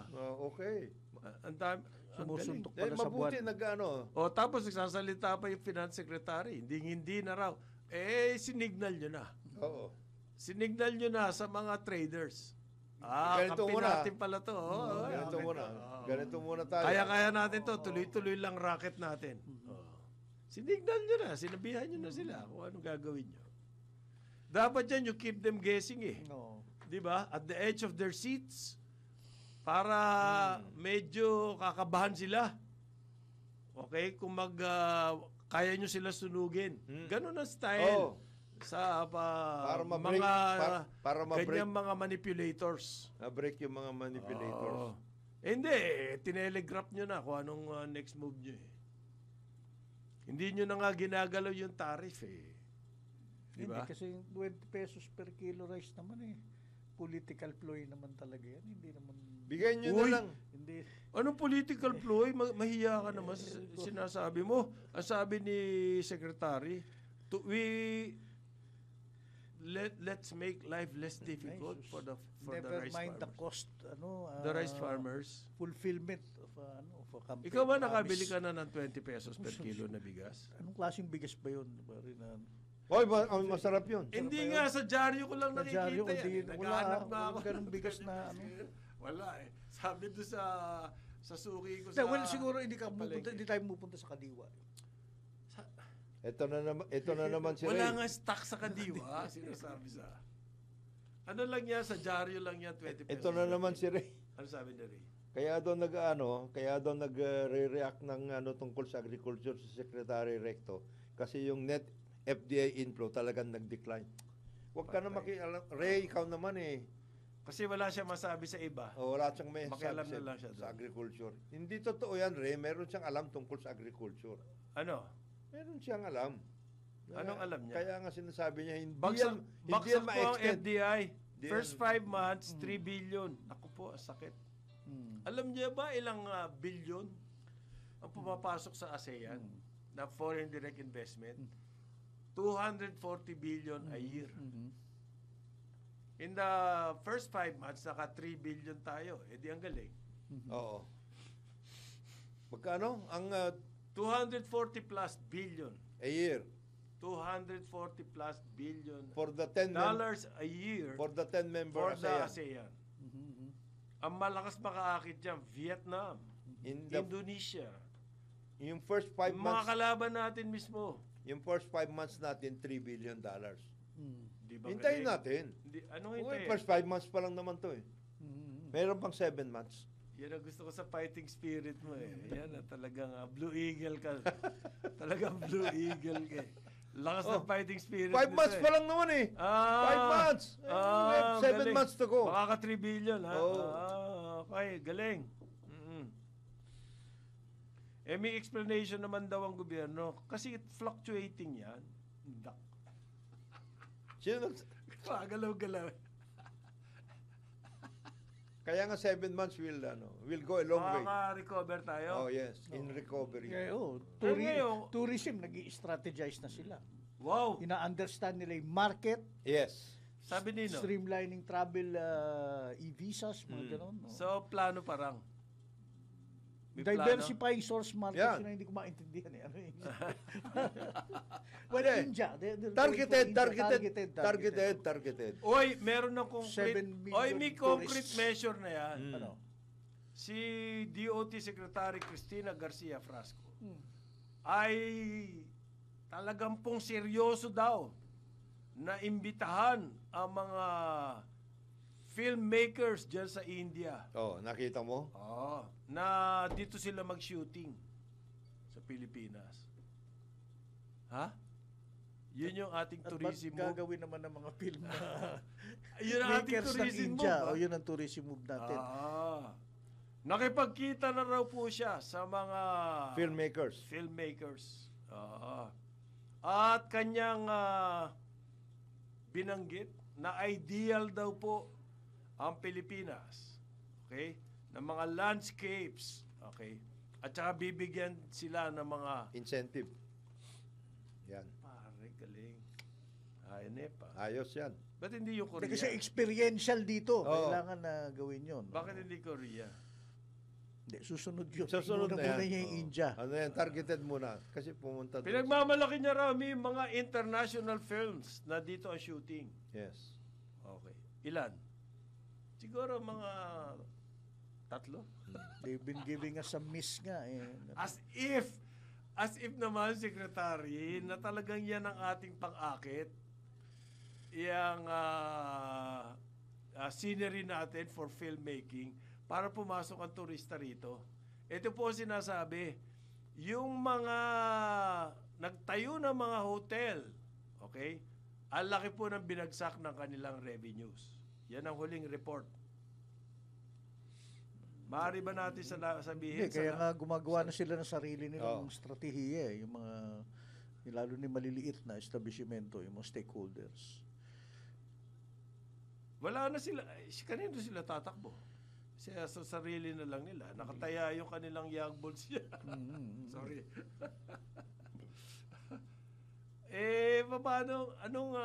Okay. Ang dami. Ang galing. Sumusuntok pala sa mabuti buwan. nag-ano. O tapos nagsasalita pa yung finance secretary. Hindi na raw. Sinignal nyo na. Oo. Sinignal nyo na sa mga traders. Ganito kampi muna. natin pala to. Ganito muna. Ganito muna tayo. Kaya natin to. Tuloy-tuloy lang racket natin. Sinignal nyo na. Sinabihan nyo na sila kung anong gagawin nyo. Dapat yan, you keep them guessing No. Di ba? At the edge of their seats. Para medyo kakabahan sila. Okay? Kung kaya nyo sila sunugin. Ganun ang style. Sa para ma-break, mga para ma-break. ganyang mga manipulators. Na-break yung mga manipulators. Hindi, tinelegraph nyo na kung anong next move nyo eh. Hindi nyo na nga ginagalaw yung tariff eh. Diba? Hindi, kasi 20 pesos per kilo rice naman eh. Political ploy naman talaga yan. Hindi naman... Bigay nyo na lang. Hindi. Anong political ploy? Mahiya ka naman sa sinasabi mo. Ang sabi ni Secretary, let's make life less difficult for the Never rice mind farmers. the cost, The rice farmers. Fulfillment of of a campaign. Ikaw ba promise. nakabili ka na ng 20 pesos per kilo na bigas? Anong klaseng bigas ba yun? Oy, masarap yun. Hindi nga, sa dyaryo ko lang Sa dyaryo, nakikita yan. wala, Naghahanap na ako. ganung bigas na Wala eh. Sabi doon sa suki ko Well, siguro hindi tayo pupunta sa Kadiwa. Ito na naman si Wala Ray. nga stock sa Kadiwa, sinasabi sa... Ano lang yan, sa dyaryo lang yan, 20 pesos. Ito na naman si Ray. Ano sabi ni Ray? Kaya daw nagre-react ng tungkol sa agriculture si Secretary Recto kasi yung net FDA inflow talagang nag-decline. Huwag ka na makialam. Ray, ikaw naman eh. Kasi wala siya masabi sa iba. Wala siyang may Makialam sabi na lang siya sa doon. agriculture. Hindi totoo yan, Ray. Meron siyang alam tungkol sa agriculture. Ano? Meron siyang alam. Anong alam niya? Kaya nga sinasabi niya, hindi Bagsak yan po ang ma-extend. FDI. Hindi First yan. 5 months, 3 billion. Ako po, sakit. Alam niya ba ilang billion ang pumapasok sa ASEAN na foreign direct investment? 240 billion a year. In the first 5 months, naka 3 billion tayo. Di ang galing. Oo. Magkano? Ang 240 plus billion. a year 240 plus billion for the 10 dollars a year for the 10 member for the ASEAN. ASEAN. Ang malakas makaakit dyan, Vietnam, In the, Indonesia. yung first 5 Mga months, kalaban natin mismo. yung first 5 months natin, $3 billion. Di ba Hintayin galing? natin. Anong Uy, hintayin? first 5 months pa lang naman to eh. Meron pang 7 months. Yan ang gusto ko sa fighting spirit mo eh. Yan ang talagang Blue Eagle ka. Talagang Blue Eagle ka eh. Lakas ng fighting spirit. 5 months pa lang naman eh. 5 months. We have 7 galing. months to go. Makaka 3 billion ha. Oh. Okay, galing. May explanation naman daw ang gobyerno. Kasi fluctuating yan. Sino? Pagalaw-galaw. Kaya nga 7 months will go a long way. Makaka-recover tayo. Oh yes, in recovery. Tourism, nag-i-strategize na sila. Wow. Ina-understand nila yung market. Yes. Sabi nino. Streamlining travel e-visas, mga ganon. No? So, plano parang. Diversifying source markets, Yan. yun ang hindi ko maintindihan eh. Ano yung well, India. Targeted. Oy, meron ng concrete. 7 million Oy, may concrete tourists. measure na yan. Ano? Si DOT Secretary Cristina Garcia Frasco ay talagang pong seryoso daw na imbitahan ang mga filmmakers dyan sa India. Oh, nakita mo? Na dito sila mag-shooting sa Pilipinas. Ha? Yun yung ating tourism move. Gagawin naman ng mga film na Yun ang ating makers ng tourism India. move. O yun ang tourism move natin. Nakipagkita na raw po siya sa mga Filmmakers. At kanyang binanggit na ideal daw po ang Pilipinas. Okay? Ng mga landscapes. Okay? At saka bibigyan sila ng mga Incentive. Yan. pare, galing. Pa. Ayos yan. Ba't hindi yung Korea? Kasi experiential dito. Oo. Kailangan na gawin yun. Bakit hindi Korea? Hindi, susunod yun. Susunod na Muna yan. niya yung India. Ano yan, targeted muna. Kasi pumunta doon. Pinagmamalaki niya raw may mga international films na dito ang shooting. Yes. Okay. Ilan? Siguro mga 3. They've been giving us a miss nga. As if naman, Secretary, na talagang yan ang ating pang-akit. Yang scenery natin for filmmaking para pumasok ang turista rito. Ito po ang sinasabi. Yung mga nagtayo ng mga hotel, okay, ang laki po ng binagsak ng kanilang revenues. Yan ang huling report. Maaari ba natin sabihin? Hindi, kaya nga gumagawa na sila ng sarili nilang strategiya. Yung mga, lalo ni maliliit na establishmento, yung mga stakeholders. Wala na sila. Kanino sila tatakbo? Sa sarili na lang nila. Nakataya yung kanilang young bulls niya. Sorry. Paano? Anong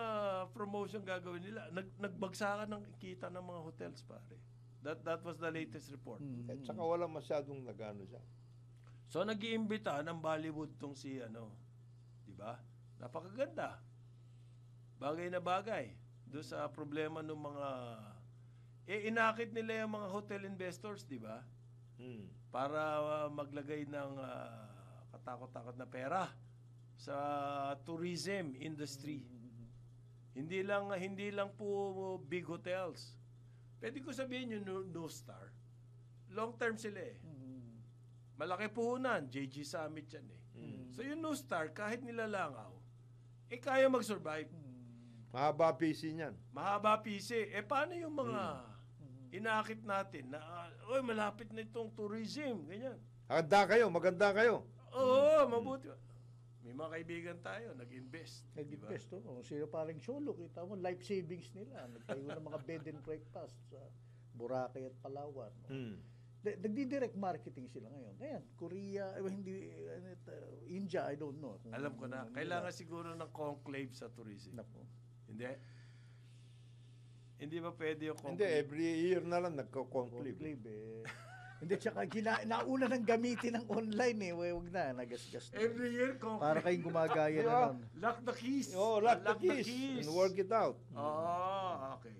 promotion gagawin nila? Nagbagsakan ng kita ng mga hotels, pare. That was the latest report. At saka wala masyadong nagano siya. So, nag-iimbita ng Bollywood tong si di ba? Napakaganda. Bagay na bagay. Doon sa problema ng mga inakit nila yung mga hotel investors, di ba? Para maglagay ng katakot-takot na pera sa tourism industry. Hindi lang po big hotels. Pwede ko sabihin yung No Star. Long term sila eh. Malaki puhunan, JG Summit yan eh. So yung No Star, kahit nilalangaw, kaya mag-survive. Mahaba PC niyan. Mahaba PC. Paano yung mga inakit natin na, malapit na itong tourism, ganyan. Maganda kayo. Oo, mabuti. May mga kaibigan tayo, nag-invest. Nag-invest, Sino parang Solo, kita mo, life savings nila. Nagtayo ng mga bed and breakfast sa Boracay at Palawan. Nagdi-direct marketing sila ngayon. Ayan, Korea, India, I don't know. Alam ko na. Kailangan siguro ng conclave sa tourism. Napo. Hindi? Hindi ba pwede yung Hindi, conclave? every year na lang nagko-conclave. Hindi, tsaka nauna nang gamitin ng online Huwag na, nagasgas na. Every year, conclave. Para kayong gumagaya na nun. Lock the keys. Lock the keys. And work it out. Okay.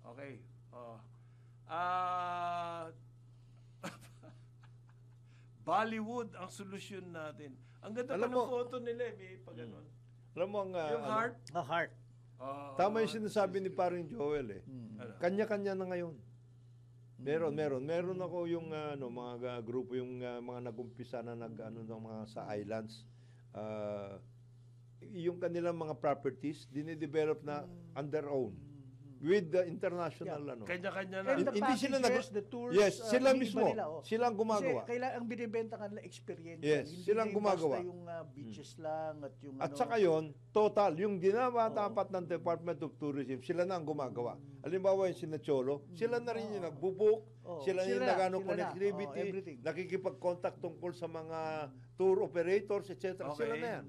Okay. Bollywood ang solusyon natin. Ang ganda pa ng photo nila may pag ganon. Alam mo yung heart? Heart. Tama yung sinasabi ni paring Joel Kanya-kanya na ngayon. Meron ako yung mga grupo yung mga nagumpisa na ng mga sa islands. Yung kanilang mga properties dinidevelop na on their own with the international Kanya-kanya na. Hindi sila the tours, sila mismo. Silang gumagawa. Kasi kailangan binibenta kanila experience. Yes, silang gumagawa. Basta yung beaches lang at yung At saka yun, total, yung ginawa dapat ng Department of Tourism, sila na ang gumagawa. Halimbawa yung sina Cholo, sila na rin yung nagbubuk, sila yung nagano connectivity, nakikipag-contact tungkol sa mga tour operators, etc. Sila na yan.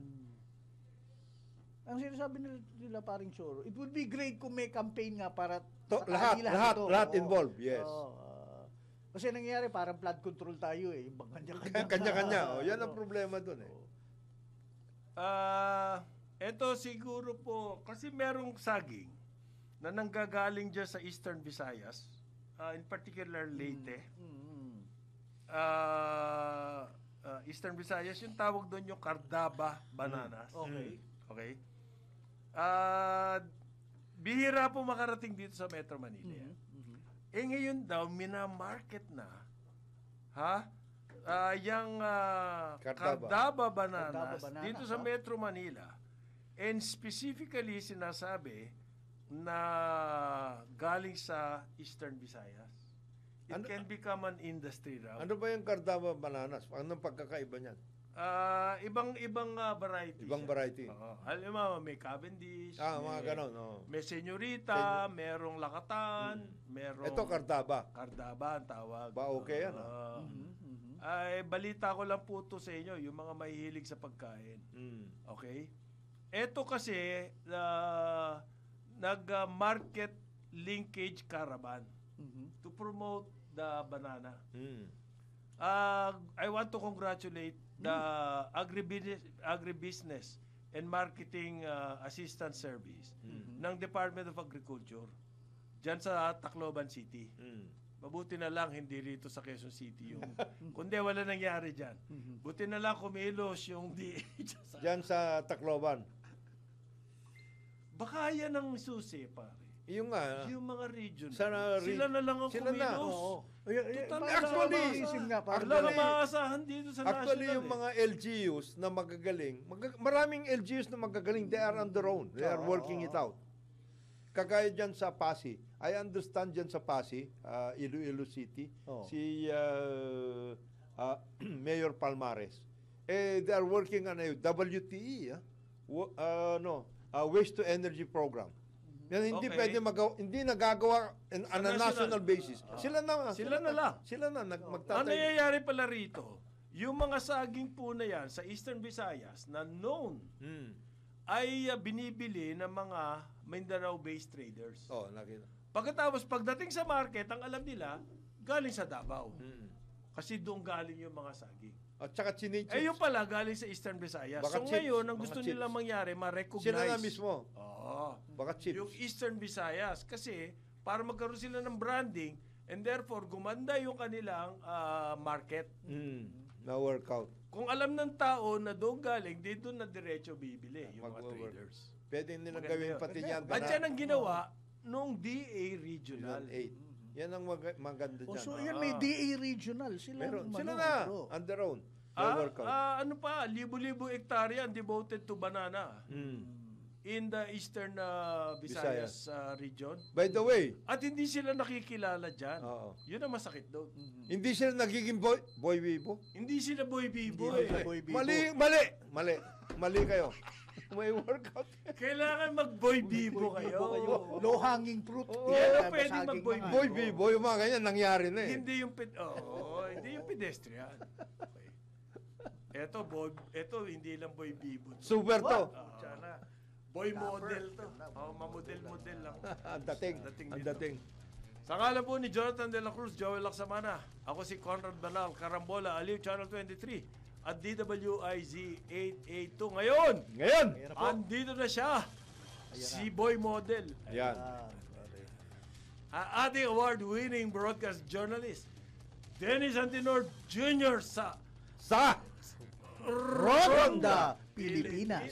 Ang sinasabi nila paring Choro, it would be great kung may campaign nga para lahat involved, yes. Kasi nangyayari parang flood control tayo yung kanya-kanya. Yan ang problema doon Ito siguro po, kasi merong saging na nanggagaling dyan sa Eastern Visayas, in particular Leyte. Eastern Visayas, yung tawag doon yung Cardaba bananas. Okay. Bihira po makarating dito sa Metro Manila. Ngayon daw, minamarket na yung Cardaba bananas dito sa Metro Manila. And specifically, sinasabi na galing sa Eastern Visayas. It can become an industry raw. Ano ba yung Cardaba bananas? Anong pagkakaiba niyan? Ibang variety. Ibang variety. Alam mo, may Cavendish. Mga ganon. May Senyorita, merong Lakatan, merong... Ito, Cardaba. Cardaba ang tawag. Okay yan. Balita ko lang po to sa inyo, yung mga mahihilig sa pagkain. Okay? Ito kasi, nag-market linkage caravan to promote the banana. I want to congratulate the agribusiness and marketing assistance service ng Department of Agriculture dyan sa Tacloban City. Mabuti na lang hindi rito sa Quezon City yung kundi wala nangyari dyan. Buti na lang kumilos yung Diyan sa Tacloban. Baka yan ang susi, pare. Yung nga. Yung mga region. Sila na lang ang sila na. kumilos. Actually, wala maasahan dito sa actually, national. yung mga LGUs na magagaling, maraming LGUs na magagaling, they are on their own. They are working it out. Kagaya dyan sa Pasig. I understand dyan sa Pasig, Iloilo City, si Mayor Palmares. They are working on a WTE, Waste to Energy Program. Yan hindi pwede hindi nagagawa on a national basis. Sila na lang. Sila na magtatay. Ang nangyayari pala rito, yung mga saging po na yan sa Eastern Visayas na known ay binibili ng mga Mindanao-based traders. Nakita. Pagkatapos, pagdating sa market, ang alam nila, galing sa Davao. Kasi doon galing yung mga saging. At saka chinichips. Yung pala, galing sa Eastern Visayas. Baka so chips, ngayon, ang baka gusto chips. nila mangyari, ma-recognize. Sila na mismo. Baka chips. Yung Eastern Visayas. Kasi, para magkaroon sila ng branding, and therefore, gumanda yung kanilang market. Na-workout. Kung alam ng tao na doon galing, dito na diretso bibili yung mga traders. Pwede nilang gawin pati yan. At yan ang ginawa nung DA Regional. 8. Yan ang maganda dyan. So yan may DA Regional. Sila na, on their own. Ano pa, libo-libo hektarya devoted to banana. In the Eastern Visayas region. By the way. At hindi sila nakikilala dyan. Yun ang masakit doon. Hindi sila nagiging boy bibo? Hindi sila boy bibo. Mali kayo. May workout. Kailangan mag-boy bibo kayo. Low hanging fruit. Yan pwede mag-boy bibo. Boy bibo, yung mga ganyan, nangyari na eh. Hindi yung pedestrian. Ito hindi lang boy bibo. Super to. Boy model to. Mamodel-model lang. Ang dating. Sa ngalan po ni Jonathan De La Cruz, Joel Laksamana, ako si Conrad Banal, Karambola, Aliw, Channel 23, at DWIZ 882. Ngayon, andito na siya, si Boy Model. Yan. Ang ating award-winning broadcast journalist, Dennis Antinor Jr. sa Ronda, Pilipinas.